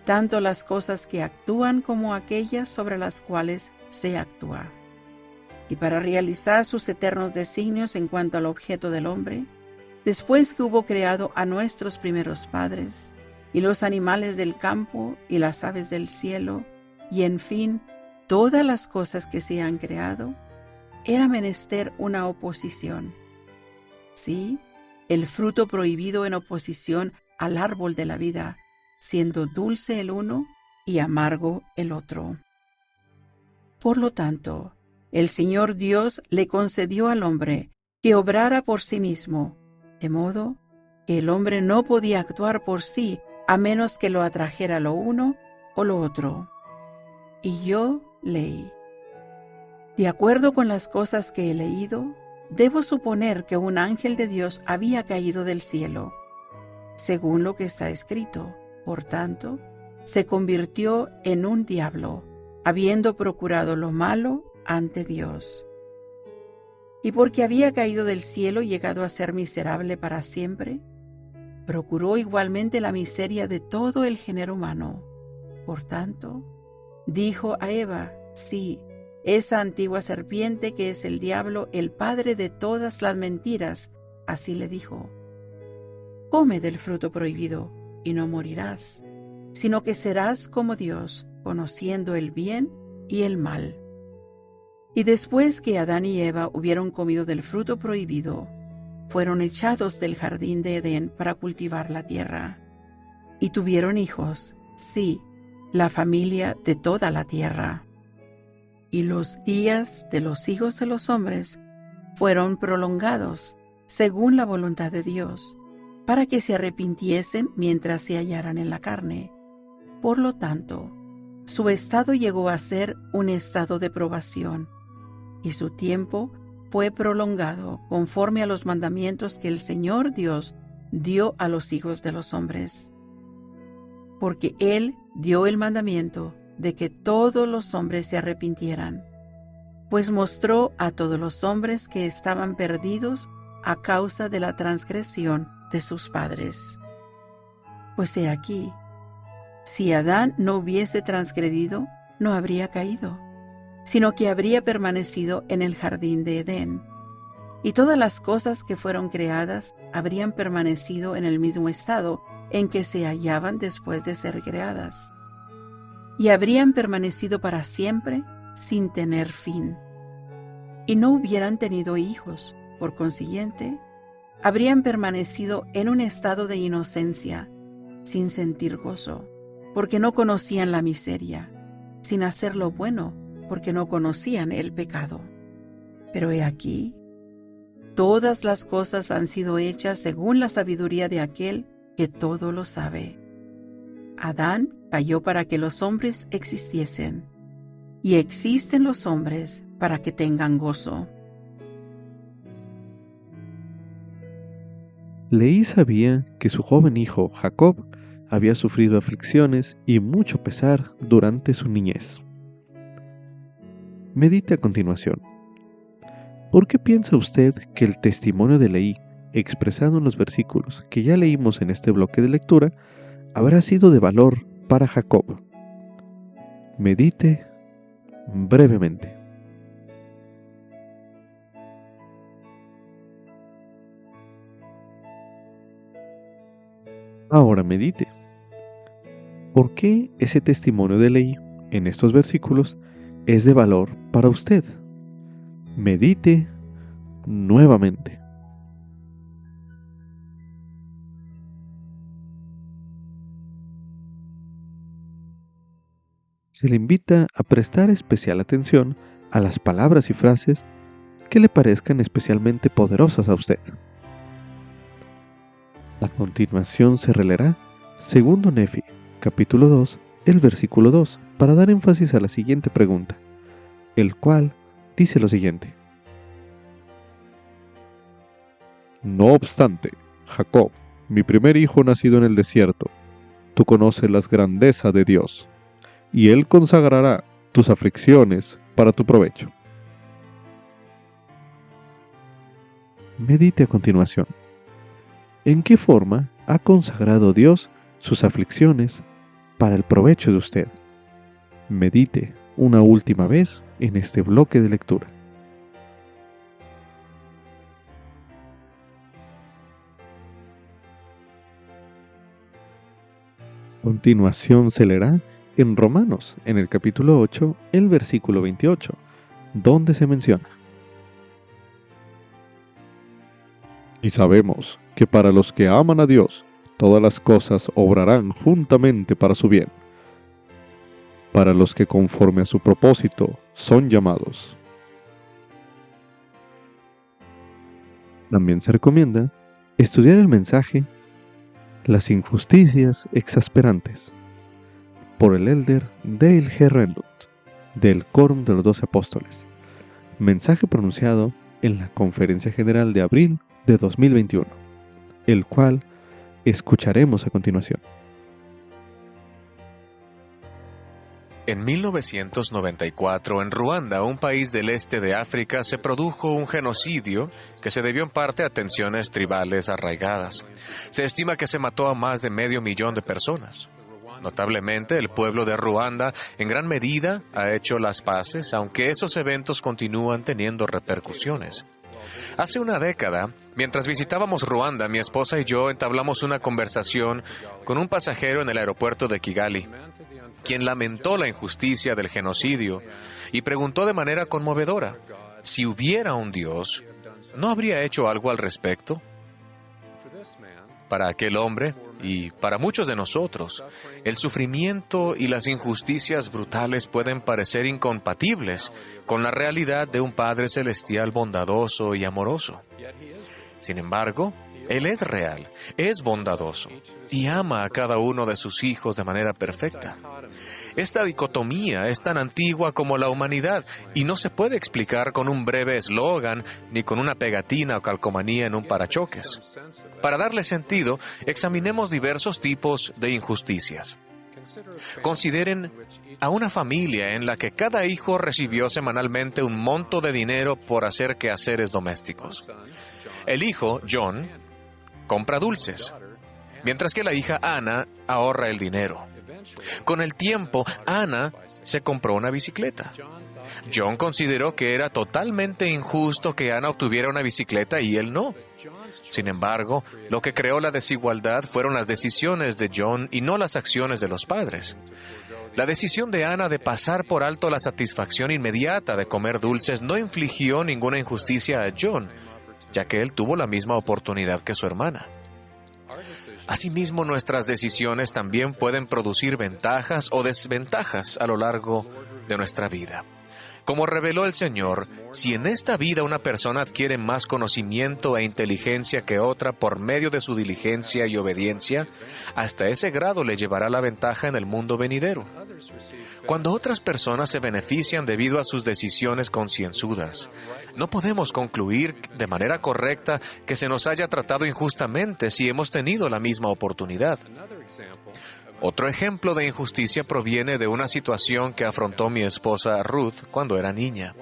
tanto las cosas que actúan como aquellas sobre las cuales se actúa. Y para realizar sus eternos designios en cuanto al objeto del hombre, después que hubo creado a nuestros primeros padres, y los animales del campo, y las aves del cielo, y en fin, todas las cosas que se han creado, era menester una oposición. Sí, el fruto prohibido en oposición al árbol de la vida, siendo dulce el uno y amargo el otro. Por lo tanto, el Señor Dios le concedió al hombre que obrara por sí mismo, de modo que el hombre no podía actuar por sí a menos que lo atrajera lo uno o lo otro. Y yo leí. De acuerdo con las cosas que he leído, debo suponer que un ángel de Dios había caído del cielo, según lo que está escrito. Por tanto, se convirtió en un diablo, habiendo procurado lo malo ante Dios. Y porque había caído del cielo y llegado a ser miserable para siempre, procuró igualmente la miseria de todo el género humano. Por tanto, dijo a Eva, sí, esa antigua serpiente que es el diablo, el padre de todas las mentiras, así le dijo: come del fruto prohibido y no morirás, sino que serás como Dios, conociendo el bien y el mal. Y después que Adán y Eva hubieron comido del fruto prohibido, fueron echados del jardín de Edén para cultivar la tierra. Y tuvieron hijos, sí, la familia de toda la tierra. Y los días de los hijos de los hombres fueron prolongados, según la voluntad de Dios, para que se arrepintiesen mientras se hallaran en la carne. Por lo tanto, su estado llegó a ser un estado de probación, y su tiempo fue prolongado conforme a los mandamientos que el Señor Dios dio a los hijos de los hombres. Porque Él dio el mandamiento de que todos los hombres se arrepintieran, pues mostró a todos los hombres que estaban perdidos a causa de la transgresión de sus padres. Pues he aquí, si Adán no hubiese transgredido, no habría caído, sino que habría permanecido en el jardín de Edén, y todas las cosas que fueron creadas habrían permanecido en el mismo estado en que se hallaban después de ser creadas, y habrían permanecido para siempre sin tener fin, y no hubieran tenido hijos. Por consiguiente, habrían permanecido en un estado de inocencia, sin sentir gozo, porque no conocían la miseria, sin hacer lo bueno, porque no conocían el pecado. Pero he aquí, todas las cosas han sido hechas según la sabiduría de aquel que todo lo sabe. Adán cayó para que los hombres existiesen, y existen los hombres para que tengan gozo. Leí sabía que su joven hijo Jacob había sufrido aflicciones y mucho pesar durante su niñez. Medite a continuación. ¿Por qué piensa usted que el testimonio de Leí, expresado en los versículos que ya leímos en este bloque de lectura, habrá sido de valor para Jacob? Medite brevemente. Ahora medite. ¿Por qué ese testimonio de Leí en estos versículos es de valor para usted. Medite nuevamente. Se le invita a prestar especial atención a las palabras y frases que le parezcan especialmente poderosas a usted. A continuación se releerá 2 Nefi, capítulo 2, el versículo 2, para dar énfasis a la siguiente pregunta, el cual dice lo siguiente. No obstante, Jacob, mi primer hijo nacido en el desierto, tú conoces las grandezas de Dios, y Él consagrará tus aflicciones para tu provecho. Medite a continuación. ¿En qué forma ha consagrado Dios sus aflicciones para el provecho de usted? Medite una última vez en este bloque de lectura. A continuación se leerá en Romanos, en el capítulo 8, el versículo 28, donde se menciona: Y sabemos que para los que aman a Dios, todas las cosas obrarán juntamente para su bien, para los que conforme a su propósito son llamados. También se recomienda estudiar el mensaje Las injusticias exasperantes, por el elder Dale G. Renlund, del Quórum de los 12 Apóstoles, mensaje pronunciado en la Conferencia General de abril de 2021, el cual escucharemos a continuación. En 1994, en Ruanda, un país del este de África, se produjo un genocidio que se debió en parte a tensiones tribales arraigadas. Se estima que se mató a más de 500,000 de personas. Notablemente, el pueblo de Ruanda en gran medida ha hecho las paces, aunque esos eventos continúan teniendo repercusiones. Hace una década, mientras visitábamos Ruanda, mi esposa y yo entablamos una conversación con un pasajero en el aeropuerto de Kigali, quien lamentó la injusticia del genocidio y preguntó de manera conmovedora: si hubiera un Dios, ¿no habría hecho algo al respecto? Para aquel hombre, y para muchos de nosotros, el sufrimiento y las injusticias brutales pueden parecer incompatibles con la realidad de un Padre Celestial bondadoso y amoroso. Sin embargo, Él es real, es bondadoso y ama a cada uno de sus hijos de manera perfecta. Esta dicotomía es tan antigua como la humanidad y no se puede explicar con un breve eslogan ni con una pegatina o calcomanía en un parachoques. Para darle sentido, examinemos diversos tipos de injusticias. Consideren a una familia en la que cada hijo recibió semanalmente un monto de dinero por hacer quehaceres domésticos. El hijo, John, compra dulces, mientras que la hija Anna ahorra el dinero. Con el tiempo, Anna se compró una bicicleta. John consideró que era totalmente injusto que Anna obtuviera una bicicleta y él no. Sin embargo, lo que creó la desigualdad fueron las decisiones de John y no las acciones de los padres. La decisión de Anna de pasar por alto la satisfacción inmediata de comer dulces no infligió ninguna injusticia a John, ya que él tuvo la misma oportunidad que su hermana. Asimismo, nuestras decisiones también pueden producir ventajas o desventajas a lo largo de nuestra vida. Como reveló el Señor, si en esta vida una persona adquiere más conocimiento e inteligencia que otra por medio de su diligencia y obediencia, hasta ese grado le llevará la ventaja en el mundo venidero. Cuando otras personas se benefician debido a sus decisiones concienzudas, no podemos concluir de manera correcta que se nos haya tratado injustamente si hemos tenido la misma oportunidad. Otro ejemplo de injusticia proviene de una situación que afrontó mi esposa Ruth cuando era niña.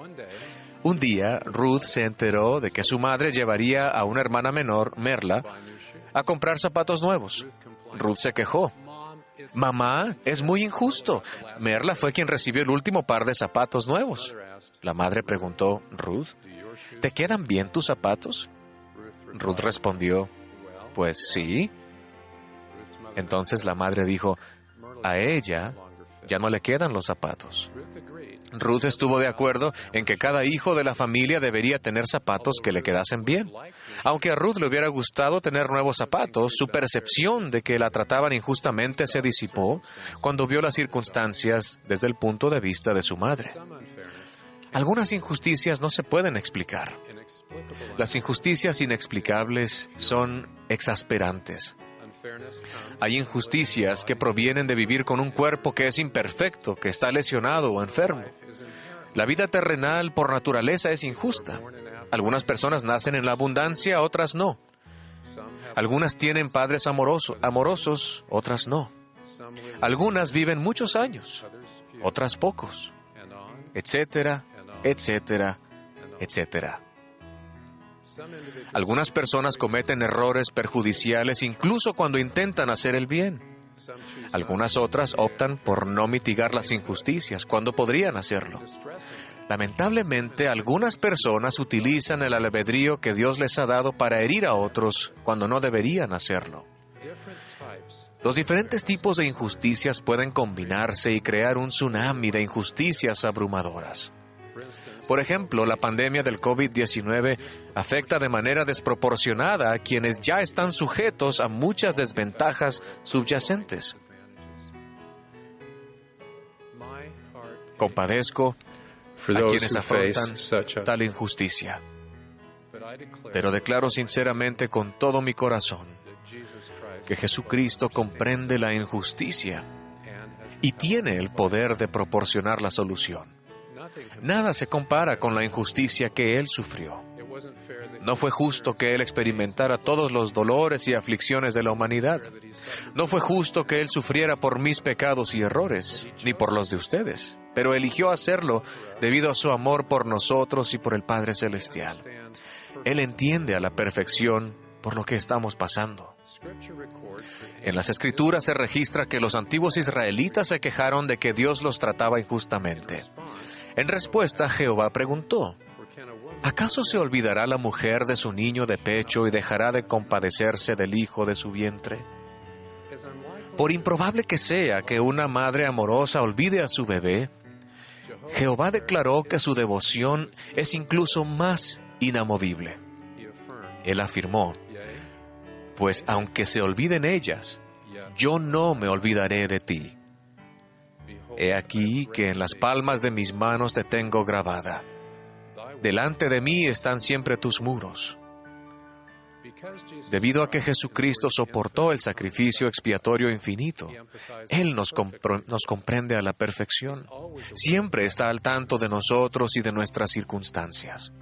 Un día, Ruth se enteró de que su madre llevaría a una hermana menor, Merla, a comprar zapatos nuevos. Ruth se quejó. «Mamá, es muy injusto. Merla fue quien recibió el último par de zapatos nuevos». La madre preguntó: «Ruth, ¿te quedan bien tus zapatos?». Ruth respondió: «Pues sí». Entonces la madre dijo: «A ella ya no le quedan los zapatos». Ruth estuvo de acuerdo en que cada hijo de la familia debería tener zapatos que le quedasen bien. Aunque a Ruth le hubiera gustado tener nuevos zapatos, su percepción de que la trataban injustamente se disipó cuando vio las circunstancias desde el punto de vista de su madre. Algunas injusticias no se pueden explicar. Las injusticias inexplicables son exasperantes. Hay injusticias que provienen de vivir con un cuerpo que es imperfecto, que está lesionado o enfermo. La vida terrenal por naturaleza es injusta. Algunas personas nacen en la abundancia, otras no. Algunas tienen padres amorosos, otras no. Algunas viven muchos años, otras pocos, etcétera, etcétera, etcétera. Algunas personas cometen errores perjudiciales incluso cuando intentan hacer el bien. Algunas otras optan por no mitigar las injusticias cuando podrían hacerlo. Lamentablemente, algunas personas utilizan el albedrío que Dios les ha dado para herir a otros cuando no deberían hacerlo. Los diferentes tipos de injusticias pueden combinarse y crear un tsunami de injusticias abrumadoras. Por ejemplo, la pandemia del COVID-19 afecta de manera desproporcionada a quienes ya están sujetos a muchas desventajas subyacentes. Compadezco a quienes afrontan tal injusticia, pero declaro sinceramente con todo mi corazón que Jesucristo comprende la injusticia y tiene el poder de proporcionar la solución. Nada se compara con la injusticia que Él sufrió. No fue justo que Él experimentara todos los dolores y aflicciones de la humanidad. No fue justo que Él sufriera por mis pecados y errores, ni por los de ustedes, pero eligió hacerlo debido a su amor por nosotros y por el Padre Celestial. Él entiende a la perfección por lo que estamos pasando. En las Escrituras se registra que los antiguos israelitas se quejaron de que Dios los trataba injustamente. En respuesta, Jehová preguntó: ¿acaso se olvidará la mujer de su niño de pecho y dejará de compadecerse del hijo de su vientre? Por improbable que sea que una madre amorosa olvide a su bebé, Jehová declaró que su devoción es incluso más inamovible. Él afirmó: pues aunque se olviden ellas, yo no me olvidaré de ti. He aquí que en las palmas de mis manos te tengo grabada. Delante de mí están siempre tus muros. Debido a que Jesucristo soportó el sacrificio expiatorio infinito, Él nos comprende a la perfección. Siempre está al tanto de nosotros y de nuestras circunstancias.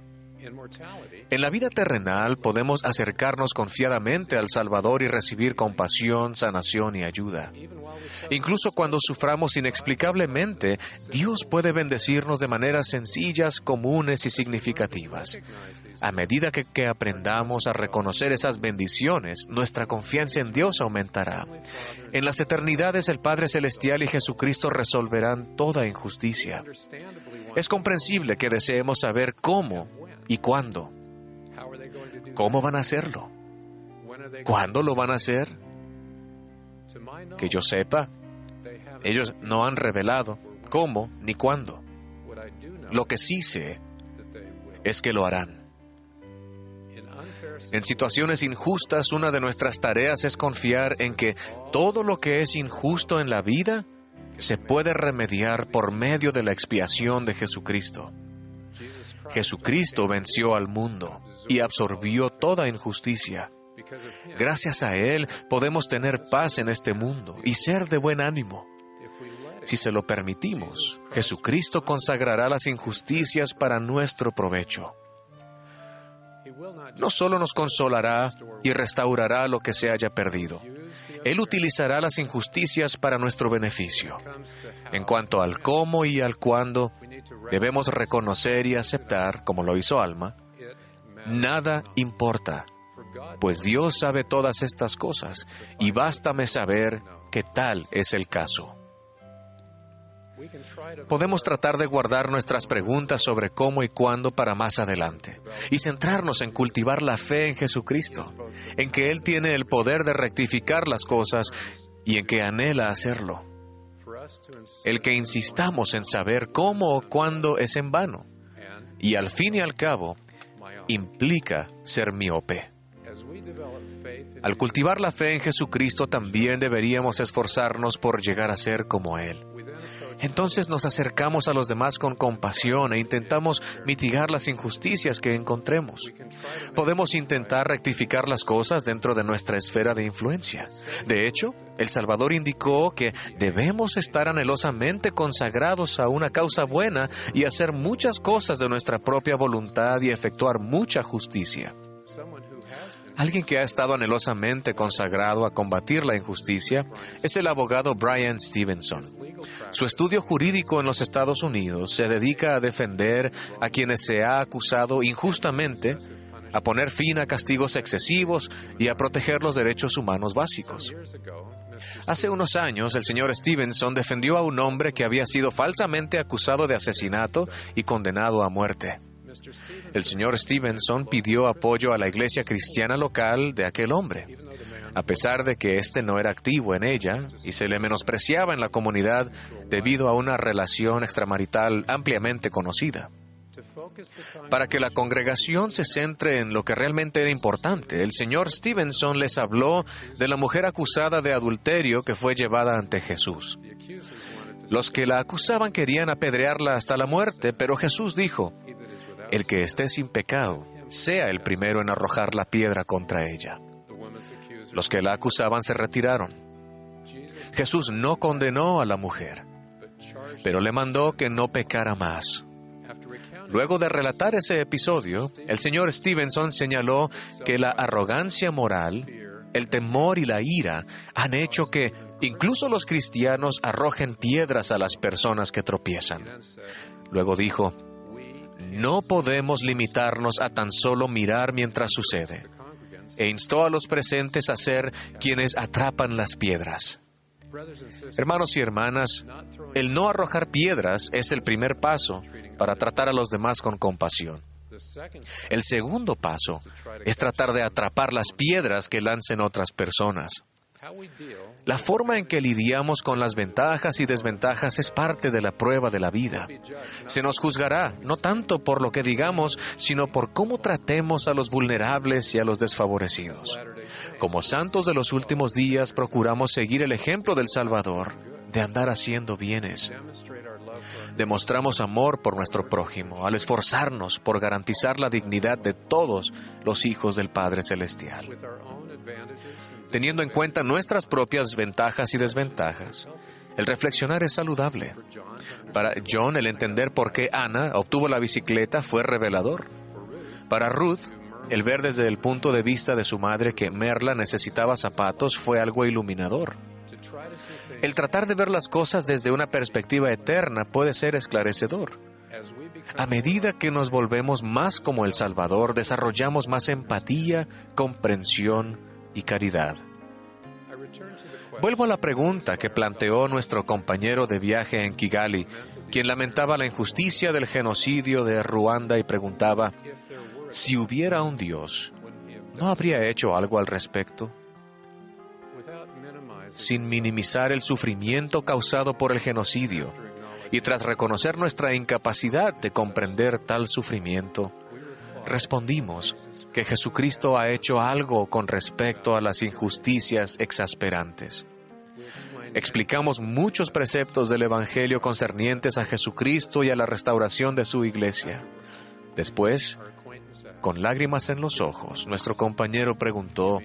En la vida terrenal podemos acercarnos confiadamente al Salvador y recibir compasión, sanación y ayuda. Incluso cuando suframos inexplicablemente, Dios puede bendecirnos de maneras sencillas, comunes y significativas. A medida que aprendamos a reconocer esas bendiciones, nuestra confianza en Dios aumentará. En las eternidades, el Padre Celestial y Jesucristo resolverán toda injusticia. Es comprensible que deseemos saber cómo y cuándo. ¿Cómo van a hacerlo? ¿Cuándo lo van a hacer? Que yo sepa, ellos no han revelado cómo ni cuándo. Lo que sí sé es que lo harán. En situaciones injustas, una de nuestras tareas es confiar en que todo lo que es injusto en la vida se puede remediar por medio de la expiación de Jesucristo. Jesucristo venció al mundo y absorbió toda injusticia. Gracias a Él podemos tener paz en este mundo y ser de buen ánimo. Si se lo permitimos, Jesucristo consagrará las injusticias para nuestro provecho. No solo nos consolará y restaurará lo que se haya perdido, Él utilizará las injusticias para nuestro beneficio. En cuanto al cómo y al cuándo, debemos reconocer y aceptar, como lo hizo Alma, nada importa, pues Dios sabe todas estas cosas, y bástame saber que tal es el caso. Podemos tratar de guardar nuestras preguntas sobre cómo y cuándo para más adelante, y centrarnos en cultivar la fe en Jesucristo, en que Él tiene el poder de rectificar las cosas y en que anhela hacerlo. el que insistamos en saber cómo o cuándo es en vano, y al fin y al cabo implica ser miope. Al cultivar la fe en Jesucristo también deberíamos esforzarnos por llegar a ser como Él. Entonces nos acercamos a los demás con compasión e intentamos mitigar las injusticias que encontremos. Podemos intentar rectificar las cosas dentro de nuestra esfera de influencia. De hecho, el Salvador indicó que debemos estar anhelosamente consagrados a una causa buena y hacer muchas cosas de nuestra propia voluntad y efectuar mucha justicia. Alguien que ha estado anhelosamente consagrado a combatir la injusticia es el abogado Bryan Stevenson. Su estudio jurídico en los Estados Unidos se dedica a defender a quienes se ha acusado injustamente, a poner fin a castigos excesivos y a proteger los derechos humanos básicos. Hace unos años, el señor Stevenson defendió a un hombre que había sido falsamente acusado de asesinato y condenado a muerte. El señor Stevenson pidió apoyo a la iglesia cristiana local de aquel hombre, a pesar de que éste no era activo en ella y se le menospreciaba en la comunidad debido a una relación extramarital ampliamente conocida. Para que la congregación se centre en lo que realmente era importante, el señor Stevenson les habló de la mujer acusada de adulterio que fue llevada ante Jesús. Los que la acusaban querían apedrearla hasta la muerte, pero Jesús dijo: el que esté sin pecado, sea el primero en arrojar la piedra contra ella. Los que la acusaban se retiraron. Jesús no condenó a la mujer, pero le mandó que no pecara más. Luego de relatar ese episodio, el señor Stevenson señaló que la arrogancia moral, el temor y la ira han hecho que incluso los cristianos arrojen piedras a las personas que tropiezan. Luego dijo: no podemos limitarnos a tan solo mirar mientras sucede, e instó a los presentes a ser quienes atrapan las piedras. Hermanos y hermanas, el no arrojar piedras es el primer paso para tratar a los demás con compasión. El segundo paso es tratar de atrapar las piedras que lancen otras personas. La forma en que lidiamos con las ventajas y desventajas es parte de la prueba de la vida. Se nos juzgará, no tanto por lo que digamos, sino por cómo tratemos a los vulnerables y a los desfavorecidos. Como santos de los últimos días, procuramos seguir el ejemplo del Salvador, de andar haciendo bienes. Demostramos amor por nuestro prójimo, al esforzarnos por garantizar la dignidad de todos los hijos del Padre Celestial. Teniendo en cuenta nuestras propias ventajas y desventajas, el reflexionar es saludable. Para John, el entender por qué Ana obtuvo la bicicleta fue revelador. Para Ruth, el ver desde el punto de vista de su madre que Merla necesitaba zapatos fue algo iluminador. El tratar de ver las cosas desde una perspectiva eterna puede ser esclarecedor. A medida que nos volvemos más como el Salvador, desarrollamos más empatía, comprensión y caridad. Vuelvo a la pregunta que planteó nuestro compañero de viaje en Kigali, quien lamentaba la injusticia del genocidio de Ruanda y preguntaba: si hubiera un Dios, ¿no habría hecho algo al respecto? Sin minimizar el sufrimiento causado por el genocidio, y tras reconocer nuestra incapacidad de comprender tal sufrimiento, respondimos que Jesucristo ha hecho algo con respecto a las injusticias exasperantes. Explicamos muchos preceptos del Evangelio concernientes a Jesucristo y a la restauración de su iglesia. Después, con lágrimas en los ojos, nuestro compañero preguntó: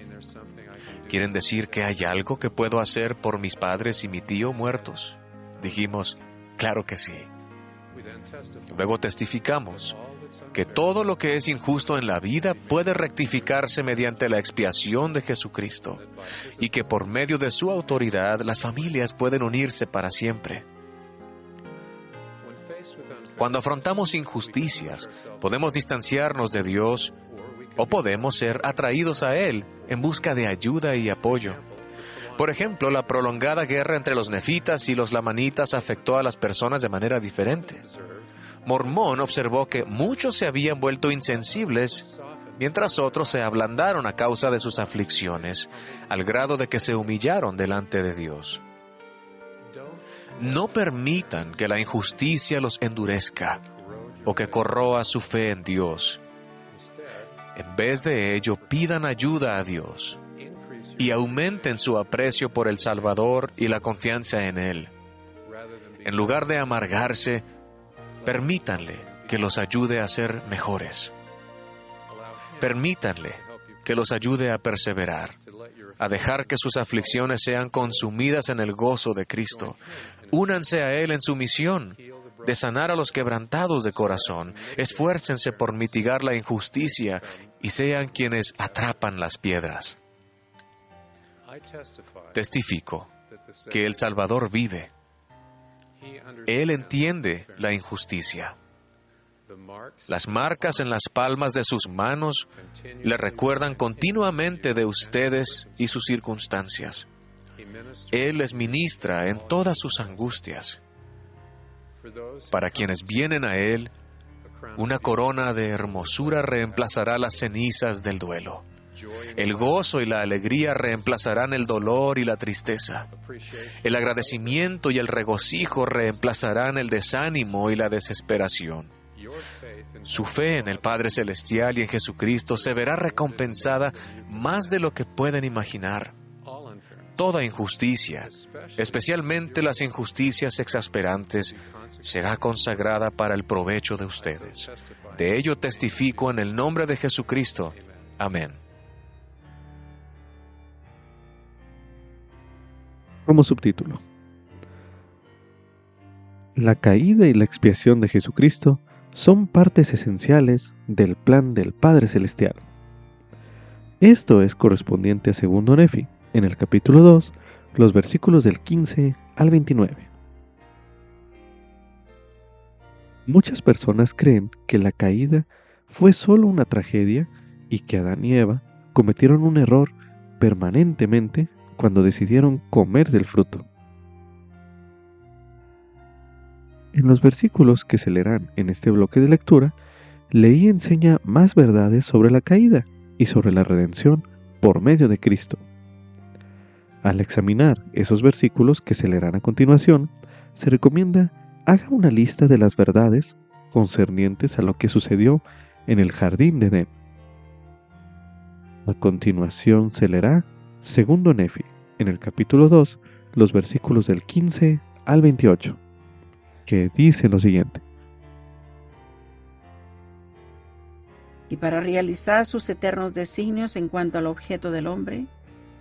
¿quieren decir que hay algo que puedo hacer por mis padres y mi tío muertos? Dijimos: claro que sí. Luego testificamos que todo lo que es injusto en la vida puede rectificarse mediante la expiación de Jesucristo y que por medio de su autoridad las familias pueden unirse para siempre. Cuando afrontamos injusticias, podemos distanciarnos de Dios o podemos ser atraídos a Él en busca de ayuda y apoyo. Por ejemplo, la prolongada guerra entre los nefitas y los lamanitas afectó a las personas de manera diferente. Mormón observó que muchos se habían vuelto insensibles, mientras otros se ablandaron a causa de sus aflicciones, al grado de que se humillaron delante de Dios. No permitan que la injusticia los endurezca o que corroa su fe en Dios. En vez de ello, pidan ayuda a Dios y aumenten su aprecio por el Salvador y la confianza en Él. En lugar de amargarse, permítanle que los ayude a ser mejores. Permítanle que los ayude a perseverar, a dejar que sus aflicciones sean consumidas en el gozo de Cristo. Únanse a Él en su misión de sanar a los quebrantados de corazón. Esfuércense por mitigar la injusticia y sean quienes atrapan las piedras. Testifico que el Salvador vive. Él entiende la injusticia. Las marcas en las palmas de sus manos le recuerdan continuamente de ustedes y sus circunstancias. Él les ministra en todas sus angustias. Para quienes vienen a Él, una corona de hermosura reemplazará las cenizas del duelo. El gozo y la alegría reemplazarán el dolor y la tristeza. El agradecimiento y el regocijo reemplazarán el desánimo y la desesperación. Su fe en el Padre Celestial y en Jesucristo se verá recompensada más de lo que pueden imaginar. Toda injusticia, especialmente las injusticias exasperantes, será consagrada para el provecho de ustedes. De ello testifico en el nombre de Jesucristo. Amén. Como subtítulo: La caída y la expiación de Jesucristo son partes esenciales del plan del Padre Celestial. Esto es correspondiente a 2 Nefi, en el capítulo 2, los versículos del 15 al 29. Muchas personas creen que la caída fue solo una tragedia y que Adán y Eva cometieron un error permanentemente cuando decidieron comer del fruto. En los versículos que se leerán en este bloque de lectura, Leí enseña más verdades sobre la caída y sobre la redención por medio de Cristo. Al examinar esos versículos que se leerán a continuación, se recomienda haga una lista de las verdades concernientes a lo que sucedió en el jardín de Edén. A continuación se leerá 2 Nefi, en el capítulo 2, los versículos del 15 al 28, que dice lo siguiente. Y para realizar sus eternos designios en cuanto al objeto del hombre,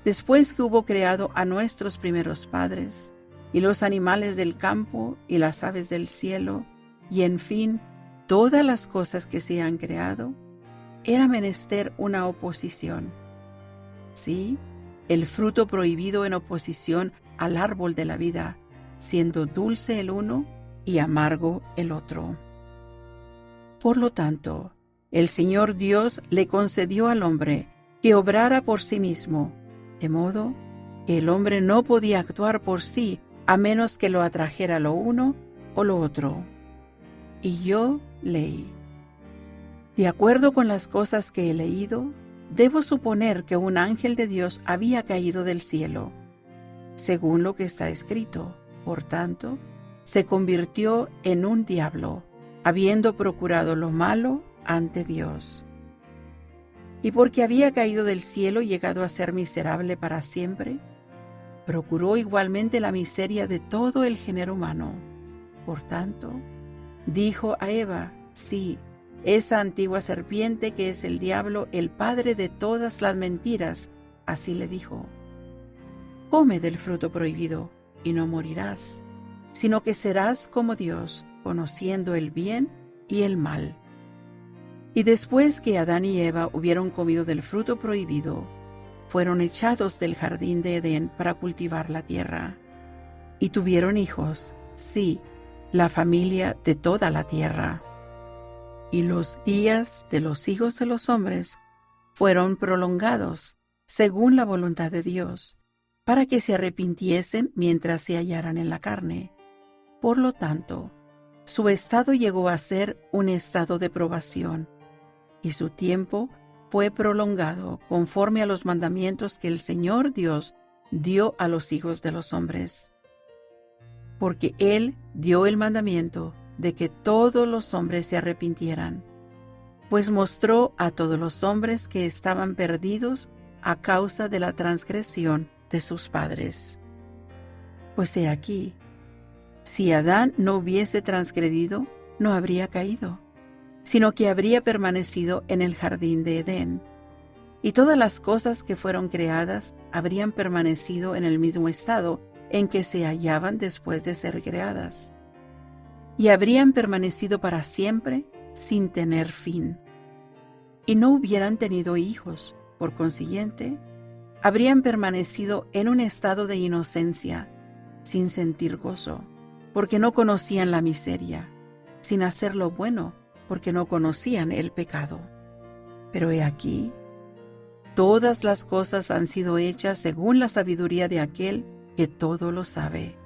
después que hubo creado a nuestros primeros padres, y los animales del campo, y las aves del cielo, y en fin, todas las cosas que se han creado, era menester una oposición. Sí, el fruto prohibido en oposición al árbol de la vida, siendo dulce el uno y amargo el otro. Por lo tanto, el Señor Dios le concedió al hombre que obrara por sí mismo, de modo que el hombre no podía actuar por sí a menos que lo atrajera lo uno o lo otro. Y yo leí. De acuerdo con las cosas que he leído, debo suponer que un ángel de Dios había caído del cielo, según lo que está escrito. Por tanto, se convirtió en un diablo, habiendo procurado lo malo ante Dios. Y porque había caído del cielo y llegado a ser miserable para siempre, procuró igualmente la miseria de todo el género humano. Por tanto, dijo a Eva, sí, esa antigua serpiente que es el diablo, el padre de todas las mentiras, así le dijo: come del fruto prohibido y no morirás, sino que serás como Dios, conociendo el bien y el mal. Y después que Adán y Eva hubieron comido del fruto prohibido, fueron echados del jardín de Edén para cultivar la tierra. Y tuvieron hijos, sí, la familia de toda la tierra. Y los días de los hijos de los hombres fueron prolongados, según la voluntad de Dios, para que se arrepintiesen mientras se hallaran en la carne. Por lo tanto, su estado llegó a ser un estado de probación, y su tiempo fue prolongado conforme a los mandamientos que el Señor Dios dio a los hijos de los hombres. porque Él dio el mandamiento de que todos los hombres se arrepintieran, pues mostró a todos los hombres que estaban perdidos a causa de la transgresión de sus padres. Pues he aquí, si Adán no hubiese transgredido, no habría caído, sino que habría permanecido en el jardín de Edén, y todas las cosas que fueron creadas habrían permanecido en el mismo estado en que se hallaban después de ser creadas, y habrían permanecido para siempre sin tener fin. Y no hubieran tenido hijos, por consiguiente, habrían permanecido en un estado de inocencia, sin sentir gozo, porque no conocían la miseria, sin hacer lo bueno, porque no conocían el pecado. Pero he aquí, todas las cosas han sido hechas según la sabiduría de aquel que todo lo sabe.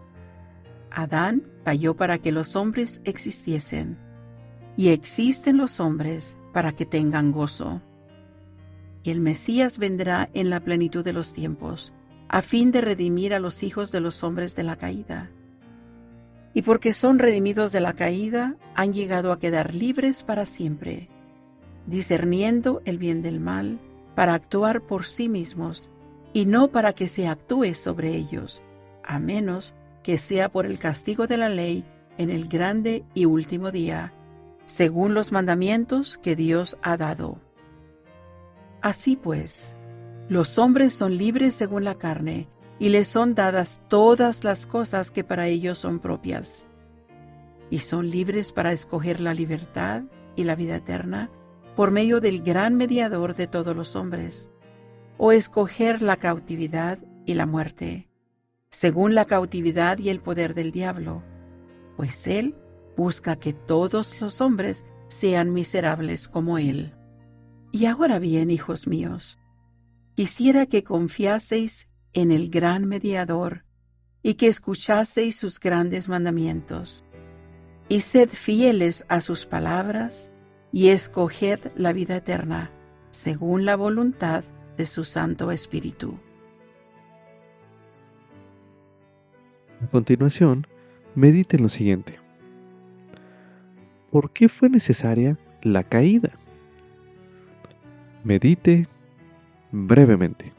Adán cayó para que los hombres existiesen, y existen los hombres para que tengan gozo. Y el Mesías vendrá en la plenitud de los tiempos, a fin de redimir a los hijos de los hombres de la caída. Y porque son redimidos de la caída, han llegado a quedar libres para siempre, discerniendo el bien del mal, para actuar por sí mismos, y no para que se actúe sobre ellos, a menos que sea por el castigo de la ley en el grande y último día, según los mandamientos que Dios ha dado. Así pues, los hombres son libres según la carne, y les son dadas todas las cosas que para ellos son propias. Y son libres para escoger la libertad y la vida eterna por medio del gran mediador de todos los hombres, o escoger la cautividad y la muerte, según la cautividad y el poder del diablo, pues él busca que todos los hombres sean miserables como él. Y ahora bien, hijos míos, quisiera que confiaseis en el gran mediador y que escuchaseis sus grandes mandamientos, y sed fieles a sus palabras y escoged la vida eterna, según la voluntad de su Santo Espíritu. A continuación, medite en lo siguiente. ¿Por qué fue necesaria la caída? Medite brevemente.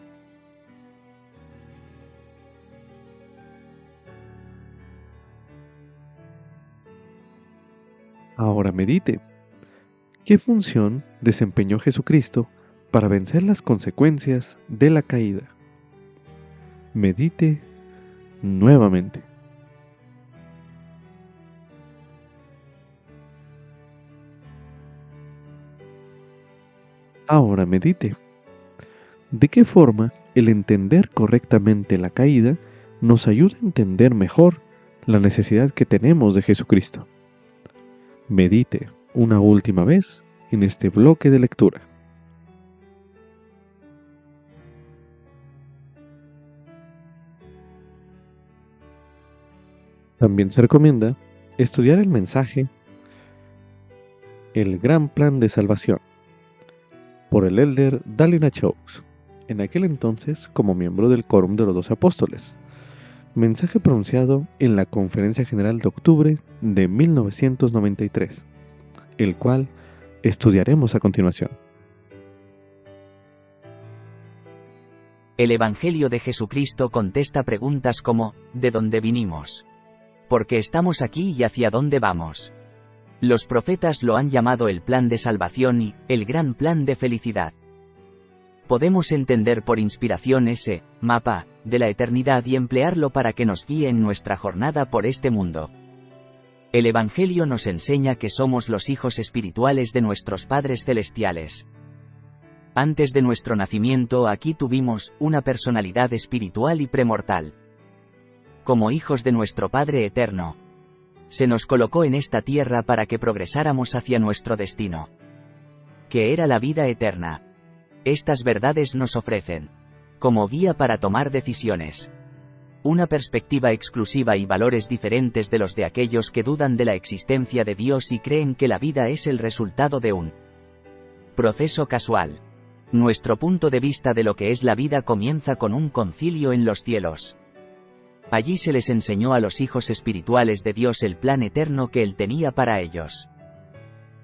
Ahora medite. ¿Qué función desempeñó Jesucristo para vencer las consecuencias de la caída? Medite nuevamente. Ahora medite. ¿De qué forma el entender correctamente la caída nos ayuda a entender mejor la necesidad que tenemos de Jesucristo? Medite una última vez en este bloque de lectura. También se recomienda estudiar el mensaje El Gran Plan de Salvación por el elder Dallin H. Oaks, en aquel entonces como miembro del Quórum de los 12 Apóstoles, mensaje pronunciado en la Conferencia General de octubre de 1993, el cual estudiaremos a continuación. El Evangelio de Jesucristo contesta preguntas como, ¿de dónde vinimos? ¿Por qué estamos aquí y hacia dónde vamos? Los profetas lo han llamado el plan de salvación y el gran plan de felicidad. Podemos entender por inspiración ese mapa de la eternidad y emplearlo para que nos guíe en nuestra jornada por este mundo. El Evangelio nos enseña que somos los hijos espirituales de nuestros padres celestiales. Antes de nuestro nacimiento aquí tuvimos una personalidad espiritual y premortal. Como hijos de nuestro Padre eterno, se nos colocó en esta tierra para que progresáramos hacia nuestro destino, que era la vida eterna. Estas verdades nos ofrecen, como guía para tomar decisiones, una perspectiva exclusiva y valores diferentes de los de aquellos que dudan de la existencia de Dios y creen que la vida es el resultado de un proceso casual. Nuestro punto de vista de lo que es la vida comienza con un concilio en los cielos. Allí se les enseñó a los hijos espirituales de Dios el plan eterno que Él tenía para ellos.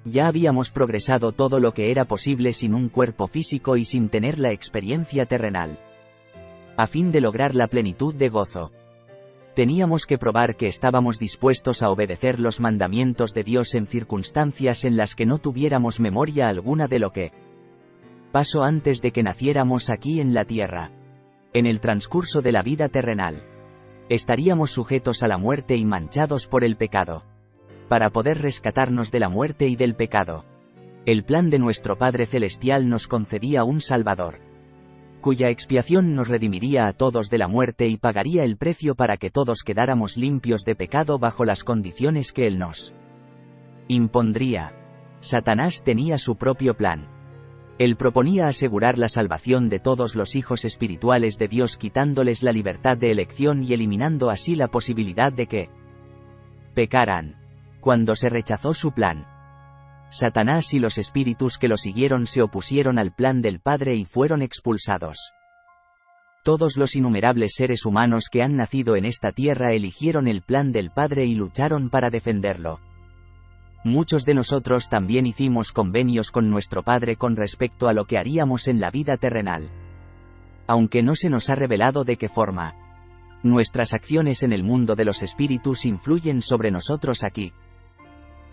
Ya habíamos progresado todo lo que era posible sin un cuerpo físico y sin tener la experiencia terrenal. A fin de lograr la plenitud de gozo, teníamos que probar que estábamos dispuestos a obedecer los mandamientos de Dios en circunstancias en las que no tuviéramos memoria alguna de lo que pasó antes de que naciéramos aquí en la tierra. En el transcurso de la vida terrenal, estaríamos sujetos a la muerte y manchados por el pecado. Para poder rescatarnos de la muerte y del pecado, el plan de nuestro Padre Celestial nos concedía un Salvador, cuya expiación nos redimiría a todos de la muerte y pagaría el precio para que todos quedáramos limpios de pecado bajo las condiciones que Él nos impondría. Satanás tenía su propio plan. Él proponía asegurar la salvación de todos los hijos espirituales de Dios quitándoles la libertad de elección y eliminando así la posibilidad de que pecaran. Cuando se rechazó su plan, Satanás y los espíritus que lo siguieron se opusieron al plan del Padre y fueron expulsados. Todos los innumerables seres humanos que han nacido en esta tierra eligieron el plan del Padre y lucharon para defenderlo. Muchos de nosotros también hicimos convenios con nuestro Padre con respecto a lo que haríamos en la vida terrenal. Aunque no se nos ha revelado de qué forma, nuestras acciones en el mundo de los espíritus influyen sobre nosotros aquí.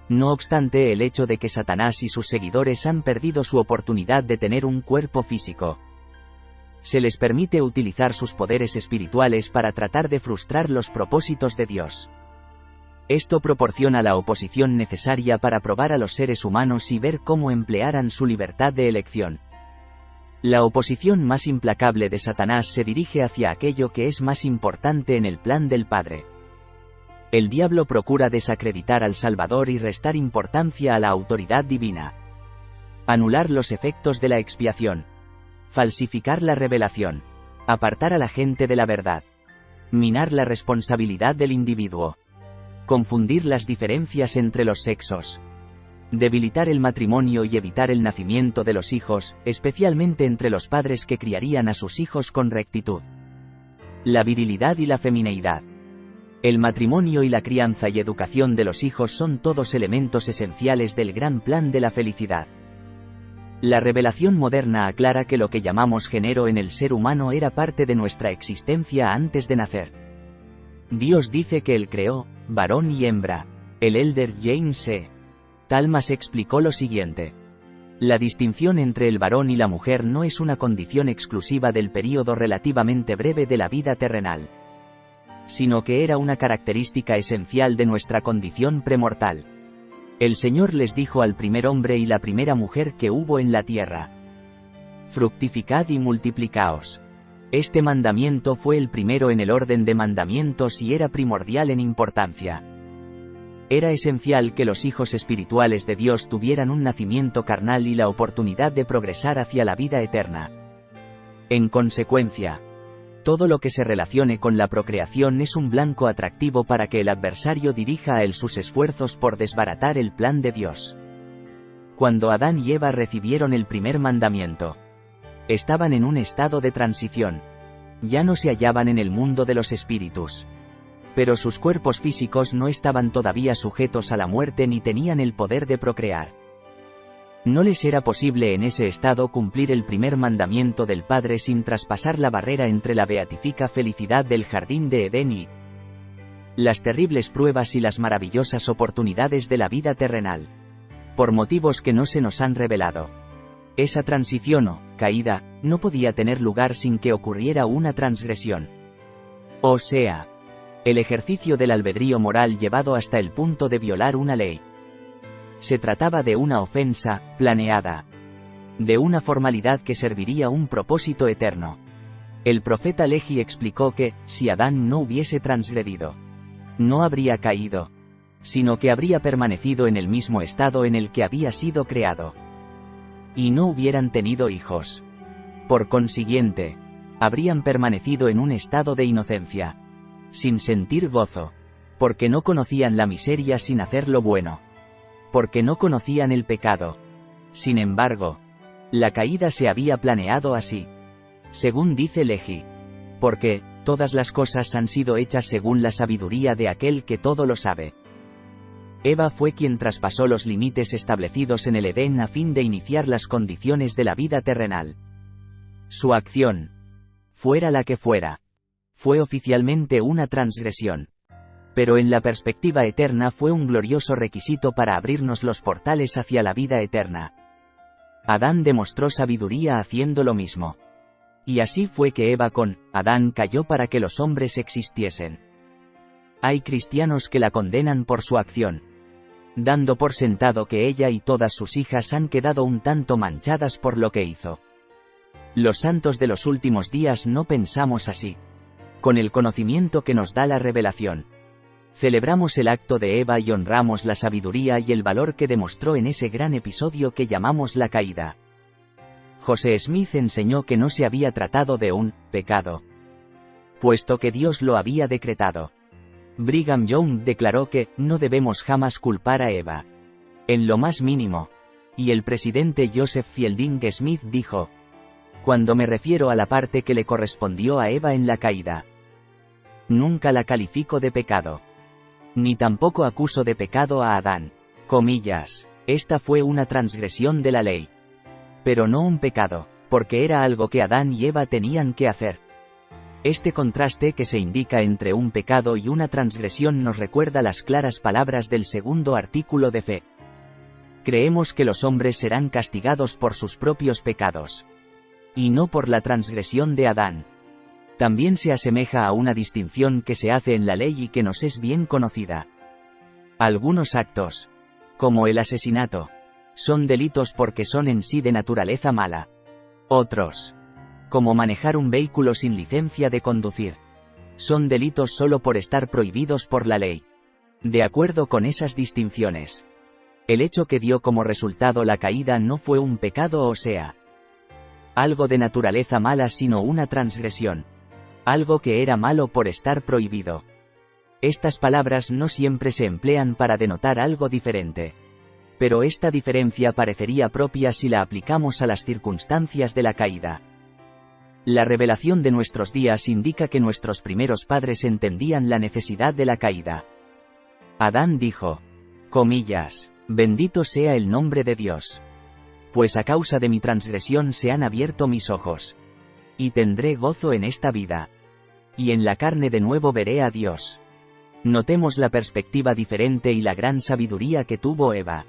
No obstante, el hecho de que Satanás y sus seguidores han perdido su oportunidad de tener un cuerpo físico, se les permite utilizar sus poderes espirituales para tratar de frustrar los propósitos de Dios. Esto proporciona la oposición necesaria para probar a los seres humanos y ver cómo emplearan su libertad de elección. La oposición más implacable de Satanás se dirige hacia aquello que es más importante en el plan del Padre. El diablo procura desacreditar al Salvador y restar importancia a la autoridad divina. Anular los efectos de la expiación. Falsificar la revelación. Apartar a la gente de la verdad. Minar la responsabilidad del individuo. Confundir las diferencias entre los sexos. Debilitar el matrimonio y evitar el nacimiento de los hijos, especialmente entre los padres que criarían a sus hijos con rectitud. La virilidad y la femineidad. El matrimonio y la crianza y educación de los hijos son todos elementos esenciales del gran plan de la felicidad. La revelación moderna aclara que lo que llamamos género en el ser humano era parte de nuestra existencia antes de nacer. Dios dice que Él creó, varón y hembra. El elder James E. Talmas explicó lo siguiente. La distinción entre el varón y la mujer no es una condición exclusiva del período relativamente breve de la vida terrenal, sino que era una característica esencial de nuestra condición premortal. El Señor les dijo al primer hombre y la primera mujer que hubo en la tierra: fructificad y multiplicaos. Este mandamiento fue el primero en el orden de mandamientos y era primordial en importancia. Era esencial que los hijos espirituales de Dios tuvieran un nacimiento carnal y la oportunidad de progresar hacia la vida eterna. En consecuencia, todo lo que se relacione con la procreación es un blanco atractivo para que el adversario dirija a él sus esfuerzos por desbaratar el plan de Dios. Cuando Adán y Eva recibieron el primer mandamiento, estaban en un estado de transición. Ya no se hallaban en el mundo de los espíritus, pero sus cuerpos físicos no estaban todavía sujetos a la muerte ni tenían el poder de procrear. No les era posible en ese estado cumplir el primer mandamiento del Padre sin traspasar la barrera entre la beatífica felicidad del jardín de Edén y las terribles pruebas y las maravillosas oportunidades de la vida terrenal. Por motivos que no se nos han revelado, esa transición o caída no podía tener lugar sin que ocurriera una transgresión. O sea, el ejercicio del albedrío moral llevado hasta el punto de violar una ley. Se trataba de una ofensa planeada, de una formalidad que serviría un propósito eterno. El profeta Lehi explicó que, si Adán no hubiese transgredido, no habría caído, sino que habría permanecido en el mismo estado en el que había sido creado, y no hubieran tenido hijos. Por consiguiente, habrían permanecido en un estado de inocencia, sin sentir gozo, porque no conocían la miseria sin hacer lo bueno, porque no conocían el pecado. Sin embargo, la caída se había planeado así, según dice Lehi, porque, Todas las cosas han sido hechas según la sabiduría de aquel que todo lo sabe. Eva fue quien traspasó los límites establecidos en el Edén a fin de iniciar las condiciones de la vida terrenal. Su acción, fuera la que fuera, fue oficialmente una transgresión. Pero en la perspectiva eterna fue un glorioso requisito para abrirnos los portales hacia la vida eterna. Adán demostró sabiduría haciendo lo mismo. Y así fue que Eva con Adán cayó para que los hombres existiesen. Hay cristianos que la condenan por su acción, dando por sentado que ella y todas sus hijas han quedado un tanto manchadas por lo que hizo. Los santos de los últimos días no pensamos así. Con el conocimiento que nos da la revelación, celebramos el acto de Eva y honramos la sabiduría y el valor que demostró en ese gran episodio que llamamos la caída. José Smith enseñó que no se había tratado de un pecado, puesto que Dios lo había decretado. Brigham Young declaró que no debemos jamás culpar a Eva, en lo más mínimo. Y el presidente Joseph Fielding Smith dijo: cuando me refiero a la parte que le correspondió a Eva en la caída, nunca la califico de pecado. Ni tampoco acuso de pecado a Adán. Comillas. Esta fue una transgresión de la ley. Pero no un pecado, porque era algo que Adán y Eva tenían que hacer. Este contraste que se indica entre un pecado y una transgresión nos recuerda las claras palabras del segundo artículo de fe. Creemos que los hombres serán castigados por sus propios pecados, y no por la transgresión de Adán. También se asemeja a una distinción que se hace en la ley y que nos es bien conocida. Algunos actos, como el asesinato, son delitos porque son en sí de naturaleza mala. Otros, como manejar un vehículo sin licencia de conducir, son delitos solo por estar prohibidos por la ley. De acuerdo con esas distinciones, el hecho que dio como resultado la caída no fue un pecado, o sea, algo de naturaleza mala, sino una transgresión, algo que era malo por estar prohibido. Estas palabras no siempre se emplean para denotar algo diferente, pero esta diferencia parecería propia si la aplicamos a las circunstancias de la caída. La revelación de nuestros días indica que nuestros primeros padres entendían la necesidad de la caída. Adán dijo, comillas, bendito sea el nombre de Dios, pues a causa de mi transgresión se han abierto mis ojos, y tendré gozo en esta vida, y en la carne de nuevo veré a Dios. Notemos la perspectiva diferente y la gran sabiduría que tuvo Eva,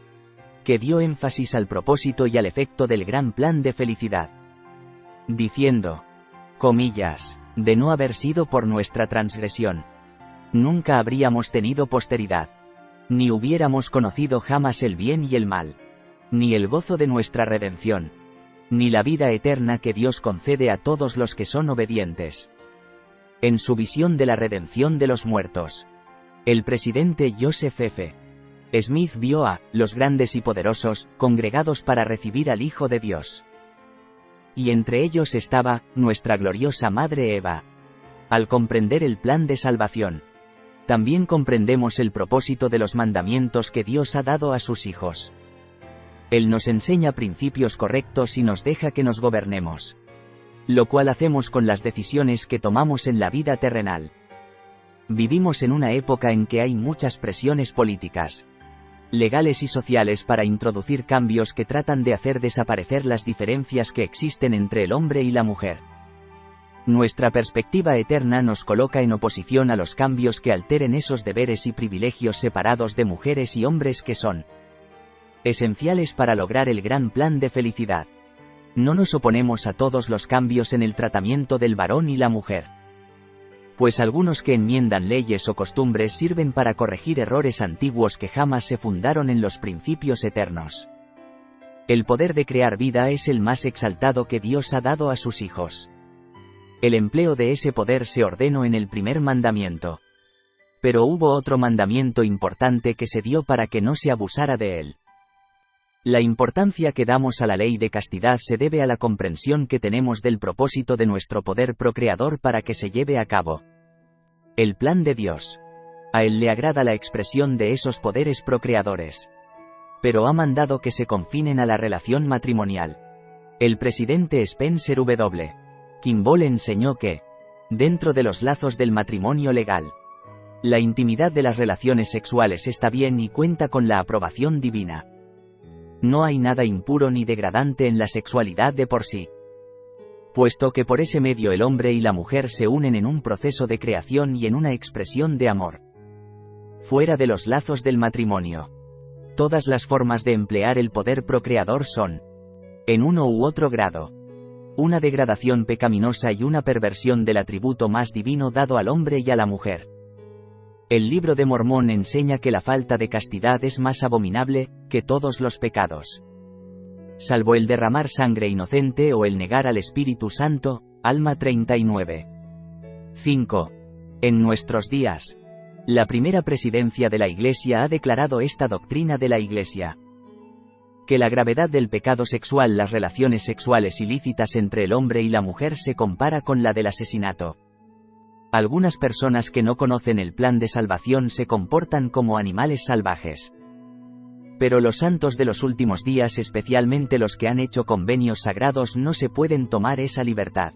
que dio énfasis al propósito y al efecto del gran plan de felicidad, diciendo, comillas, de no haber sido por nuestra transgresión, nunca habríamos tenido posteridad, ni hubiéramos conocido jamás el bien y el mal, ni el gozo de nuestra redención, ni la vida eterna que Dios concede a todos los que son obedientes. En su visión de la redención de los muertos, el presidente Joseph F. Smith vio a los grandes y poderosos congregados para recibir al Hijo de Dios. Y entre ellos estaba nuestra gloriosa Madre Eva. Al comprender el plan de salvación, también comprendemos el propósito de los mandamientos que Dios ha dado a sus hijos. Él nos enseña principios correctos y nos deja que nos gobernemos, lo cual hacemos con las decisiones que tomamos en la vida terrenal. Vivimos en una época en que hay muchas presiones políticas, legales y sociales para introducir cambios que tratan de hacer desaparecer las diferencias que existen entre el hombre y la mujer. Nuestra perspectiva eterna nos coloca en oposición a los cambios que alteren esos deberes y privilegios separados de mujeres y hombres que son esenciales para lograr el gran plan de felicidad. No nos oponemos a todos los cambios en el tratamiento del varón y la mujer, pues algunos que enmiendan leyes o costumbres sirven para corregir errores antiguos que jamás se fundaron en los principios eternos. El poder de crear vida es el más exaltado que Dios ha dado a sus hijos. El empleo de ese poder se ordenó en el primer mandamiento. Pero hubo otro mandamiento importante que se dio para que no se abusara de él. La importancia que damos a la ley de castidad se debe a la comprensión que tenemos del propósito de nuestro poder procreador para que se lleve a cabo el plan de Dios. A Él le agrada la expresión de esos poderes procreadores, pero ha mandado que se confinen a la relación matrimonial. El presidente Spencer W. Kimball enseñó que dentro de los lazos del matrimonio legal. La intimidad de las relaciones sexuales está bien y cuenta con la aprobación divina. No hay nada impuro ni degradante en la sexualidad de por sí, puesto que por ese medio el hombre y la mujer se unen en un proceso de creación y en una expresión de amor. Fuera de los lazos del matrimonio, todas las formas de emplear el poder procreador son, en uno u otro grado, una degradación pecaminosa y una perversión del atributo más divino dado al hombre y a la mujer. El Libro de Mormón enseña que la falta de castidad es más abominable que todos los pecados, salvo el derramar sangre inocente o el negar al Espíritu Santo. Alma 39. 5. En nuestros días, la primera presidencia de la Iglesia ha declarado esta doctrina de la Iglesia: que la gravedad del pecado sexual, las relaciones sexuales ilícitas entre el hombre y la mujer, se compara con la del asesinato. Algunas personas que no conocen el plan de salvación se comportan como animales salvajes. Pero los santos de los últimos días, especialmente los que han hecho convenios sagrados, no se pueden tomar esa libertad.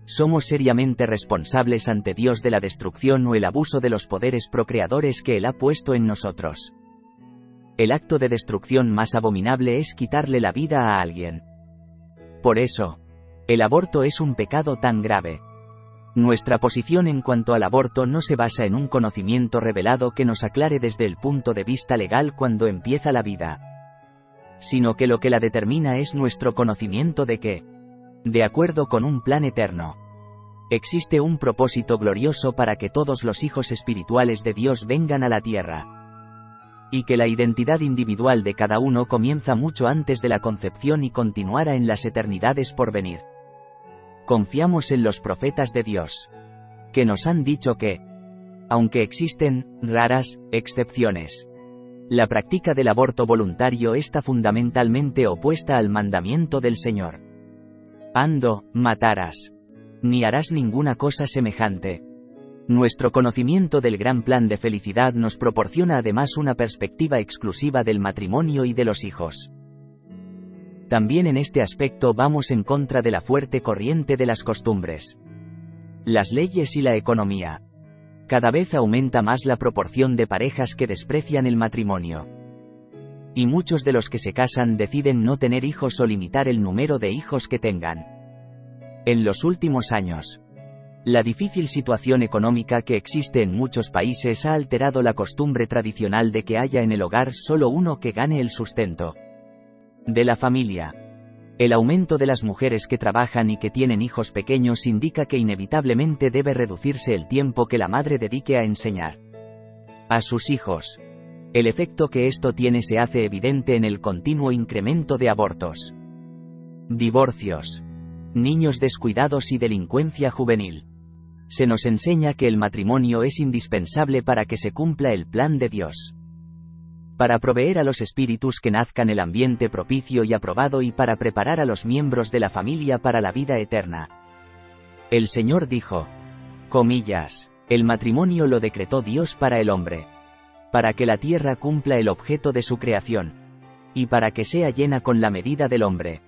Somos seriamente responsables ante Dios de la destrucción o el abuso de los poderes procreadores que Él ha puesto en nosotros. El acto de destrucción más abominable es quitarle la vida a alguien. Por eso, el aborto es un pecado tan grave. Nuestra posición en cuanto al aborto no se basa en un conocimiento revelado que nos aclare desde el punto de vista legal cuando empieza la vida, sino que lo que la determina es nuestro conocimiento de que, de acuerdo con un plan eterno, existe un propósito glorioso para que todos los hijos espirituales de Dios vengan a la tierra, y que la identidad individual de cada uno comienza mucho antes de la concepción y continuará en las eternidades por venir. Confiamos en los profetas de Dios, que nos han dicho que, aunque existen raras excepciones, la práctica del aborto voluntario está fundamentalmente opuesta al mandamiento del Señor. Ando, matarás, ni harás ninguna cosa semejante. Nuestro conocimiento del gran plan de felicidad nos proporciona además una perspectiva exclusiva del matrimonio y de los hijos. También en este aspecto vamos en contra de la fuerte corriente de las costumbres, las leyes y la economía. Cada vez aumenta más la proporción de parejas que desprecian el matrimonio. Y muchos de los que se casan deciden no tener hijos o limitar el número de hijos que tengan. En los últimos años, la difícil situación económica que existe en muchos países ha alterado la costumbre tradicional de que haya en el hogar solo uno que gane el sustento de la familia. El aumento de las mujeres que trabajan y que tienen hijos pequeños indica que inevitablemente debe reducirse el tiempo que la madre dedique a enseñar a sus hijos. El efecto que esto tiene se hace evidente en el continuo incremento de abortos, divorcios, niños descuidados y delincuencia juvenil. Se nos enseña que el matrimonio es indispensable para que se cumpla el plan de Dios, para proveer a los espíritus que nazcan el ambiente propicio y aprobado y para preparar a los miembros de la familia para la vida eterna. El Señor dijo, comillas, el matrimonio lo decretó Dios para el hombre, para que la tierra cumpla el objeto de su creación, y para que sea llena con la medida del hombre,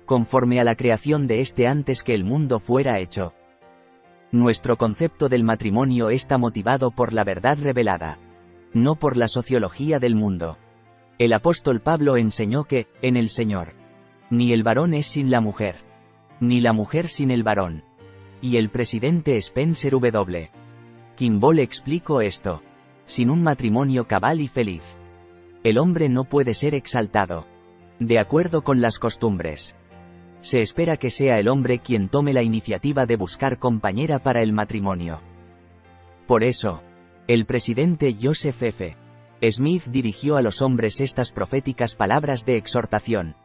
conforme a la creación de éste antes que el mundo fuera hecho. Nuestro concepto del matrimonio está motivado por la verdad revelada, no por la sociología del mundo. El apóstol Pablo enseñó que, en el Señor, ni el varón es sin la mujer, ni la mujer sin el varón. Y el presidente Spencer W. Kimball explicó esto: sin un matrimonio cabal y feliz, el hombre no puede ser exaltado. De acuerdo con las costumbres, se espera que sea el hombre quien tome la iniciativa de buscar compañera para el matrimonio. Por eso, el presidente Joseph F. Smith dirigió a los hombres estas proféticas palabras de exhortación.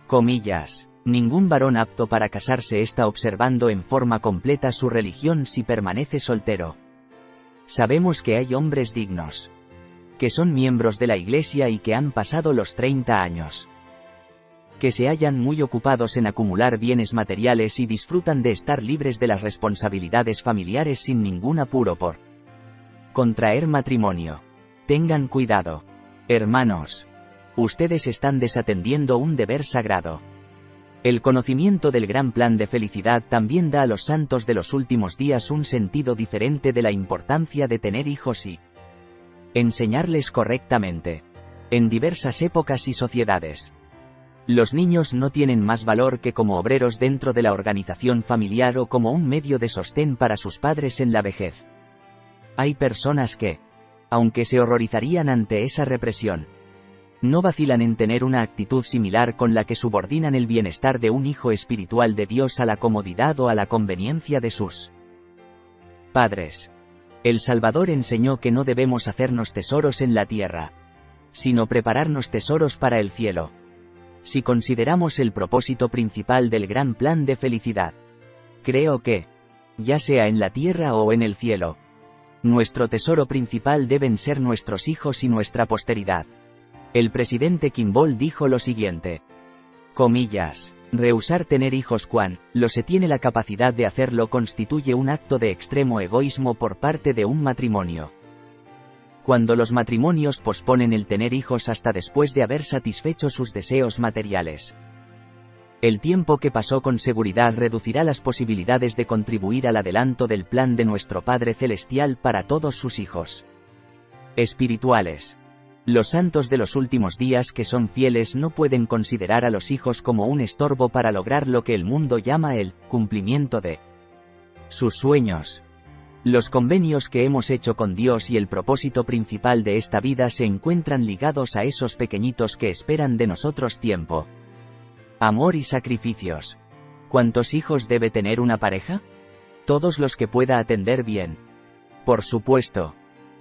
Comillas, ningún varón apto para casarse está observando en forma completa su religión si permanece soltero. Sabemos que hay hombres dignos, que son miembros de la Iglesia y que han pasado los 30 años, que se hallan muy ocupados en acumular bienes materiales y disfrutan de estar libres de las responsabilidades familiares sin ningún apuro por contraer matrimonio. Tengan cuidado, hermanos. Ustedes están desatendiendo un deber sagrado. El conocimiento del gran plan de felicidad también da a los santos de los últimos días un sentido diferente de la importancia de tener hijos y enseñarles correctamente, en diversas épocas y sociedades. Los niños no tienen más valor que como obreros dentro de la organización familiar o como un medio de sostén para sus padres en la vejez. Hay personas que, aunque se horrorizarían ante esa represión, no vacilan en tener una actitud similar con la que subordinan el bienestar de un hijo espiritual de Dios a la comodidad o a la conveniencia de sus padres. El Salvador enseñó que no debemos hacernos tesoros en la tierra, sino prepararnos tesoros para el cielo. Si consideramos el propósito principal del gran plan de felicidad, creo que, ya sea en la tierra o en el cielo, nuestro tesoro principal deben ser nuestros hijos y nuestra posteridad. El presidente Kimball dijo lo siguiente, comillas, rehusar tener hijos cuando se tiene la capacidad de hacerlo constituye un acto de extremo egoísmo por parte de un matrimonio. Cuando los matrimonios posponen el tener hijos hasta después de haber satisfecho sus deseos materiales, el tiempo que pasó con seguridad reducirá las posibilidades de contribuir al adelanto del plan de nuestro Padre Celestial para todos sus hijos espirituales. Los santos de los últimos días que son fieles no pueden considerar a los hijos como un estorbo para lograr lo que el mundo llama el cumplimiento de sus sueños. Los convenios que hemos hecho con Dios y el propósito principal de esta vida se encuentran ligados a esos pequeñitos que esperan de nosotros tiempo, amor y sacrificios. ¿Cuántos hijos debe tener una pareja? Todos los que pueda atender bien. Por supuesto,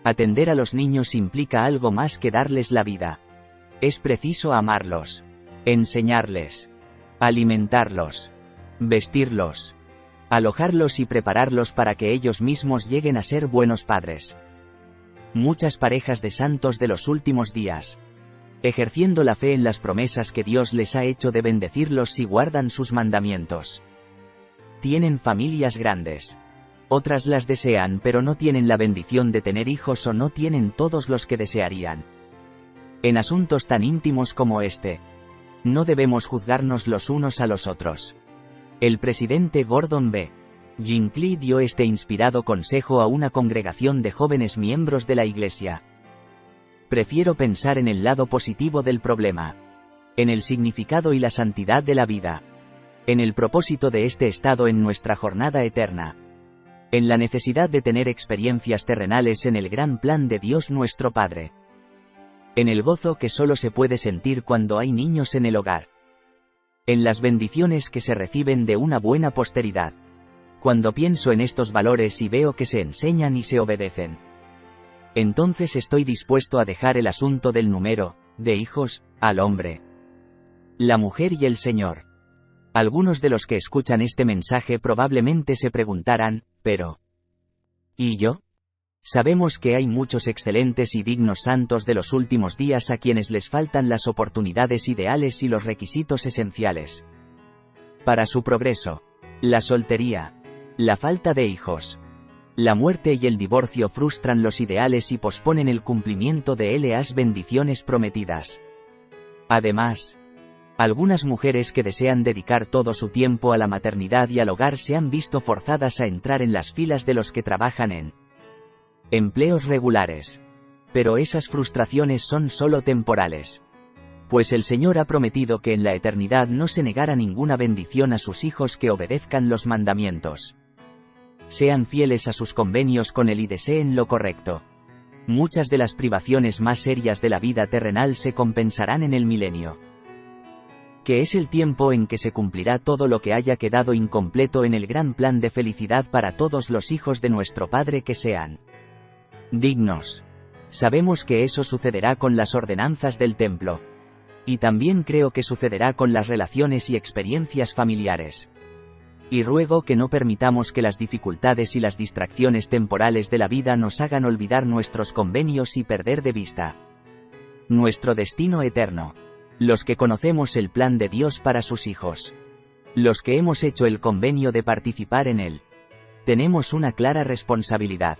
atender a los niños implica algo más que darles la vida. Es preciso amarlos, enseñarles, alimentarlos, vestirlos, alojarlos y prepararlos para que ellos mismos lleguen a ser buenos padres. Muchas parejas de santos de los últimos días, ejerciendo la fe en las promesas que Dios les ha hecho de bendecirlos si guardan sus mandamientos, tienen familias grandes. Otras las desean pero no tienen la bendición de tener hijos o no tienen todos los que desearían. En asuntos tan íntimos como este, no debemos juzgarnos los unos a los otros. El presidente Gordon B. Hinckley dio este inspirado consejo a una congregación de jóvenes miembros de la Iglesia. Prefiero pensar en el lado positivo del problema, en el significado y la santidad de la vida, en el propósito de este estado en nuestra jornada eterna, en la necesidad de tener experiencias terrenales en el gran plan de Dios nuestro Padre, en el gozo que solo se puede sentir cuando hay niños en el hogar, en las bendiciones que se reciben de una buena posteridad. Cuando pienso en estos valores y veo que se enseñan y se obedecen, entonces estoy dispuesto a dejar el asunto del número de hijos al hombre, la mujer y el Señor. Algunos de los que escuchan este mensaje probablemente se preguntarán, pero ¿y yo? Sabemos que hay muchos excelentes y dignos santos de los últimos días a quienes les faltan las oportunidades ideales y los requisitos esenciales para su progreso. La soltería, la falta de hijos, la muerte y el divorcio frustran los ideales y posponen el cumplimiento de las bendiciones prometidas. Además, algunas mujeres que desean dedicar todo su tiempo a la maternidad y al hogar se han visto forzadas a entrar en las filas de los que trabajan en empleos regulares. Pero esas frustraciones son solo temporales, pues el Señor ha prometido que en la eternidad no se negará ninguna bendición a sus hijos que obedezcan los mandamientos, sean fieles a sus convenios con Él y deseen lo correcto. Muchas de las privaciones más serias de la vida terrenal se compensarán en el milenio, que es el tiempo en que se cumplirá todo lo que haya quedado incompleto en el gran plan de felicidad para todos los hijos de nuestro Padre que sean dignos. Sabemos que eso sucederá con las ordenanzas del templo. Y también creo que sucederá con las relaciones y experiencias familiares. Y ruego que no permitamos que las dificultades y las distracciones temporales de la vida nos hagan olvidar nuestros convenios y perder de vista nuestro destino eterno. Los que conocemos el plan de Dios para sus hijos, los que hemos hecho el convenio de participar en él, tenemos una clara responsabilidad.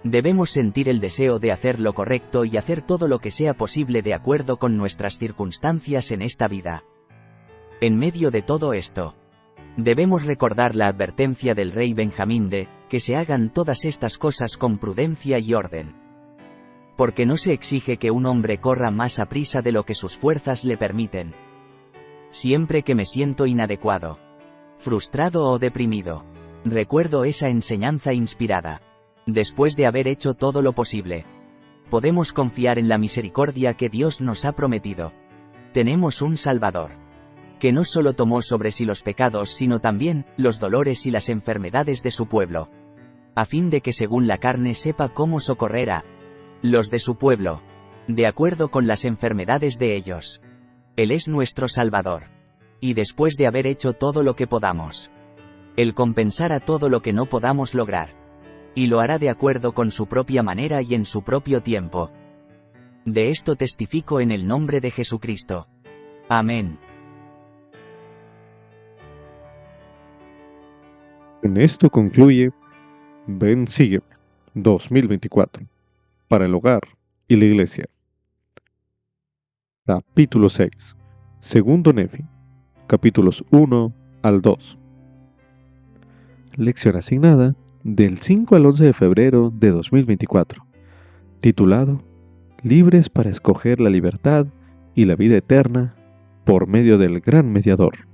Debemos sentir el deseo de hacer lo correcto y hacer todo lo que sea posible de acuerdo con nuestras circunstancias en esta vida. En medio de todo esto, debemos recordar la advertencia del rey Benjamín de que se hagan todas estas cosas con prudencia y orden. Porque no se exige que un hombre corra más a prisa de lo que sus fuerzas le permiten. Siempre que me siento inadecuado, frustrado o deprimido, recuerdo esa enseñanza inspirada. Después de haber hecho todo lo posible, podemos confiar en la misericordia que Dios nos ha prometido. Tenemos un Salvador, que no solo tomó sobre sí los pecados sino también los dolores y las enfermedades de su pueblo, a fin de que según la carne sepa cómo socorrer a los de su pueblo, de acuerdo con las enfermedades de ellos. Él es nuestro Salvador. Y después de haber hecho todo lo que podamos, Él compensará todo lo que no podamos lograr. Y lo hará de acuerdo con su propia manera y en su propio tiempo. De esto testifico en el nombre de Jesucristo. Amén. En esto concluye Ven Sígueme 2024 para el hogar y la iglesia. Capítulo 6. Segundo Nefi, capítulos 1 al 2. Lección asignada del 5 al 11 de febrero de 2024, titulado Libres para escoger la libertad y la vida eterna por medio del gran mediador.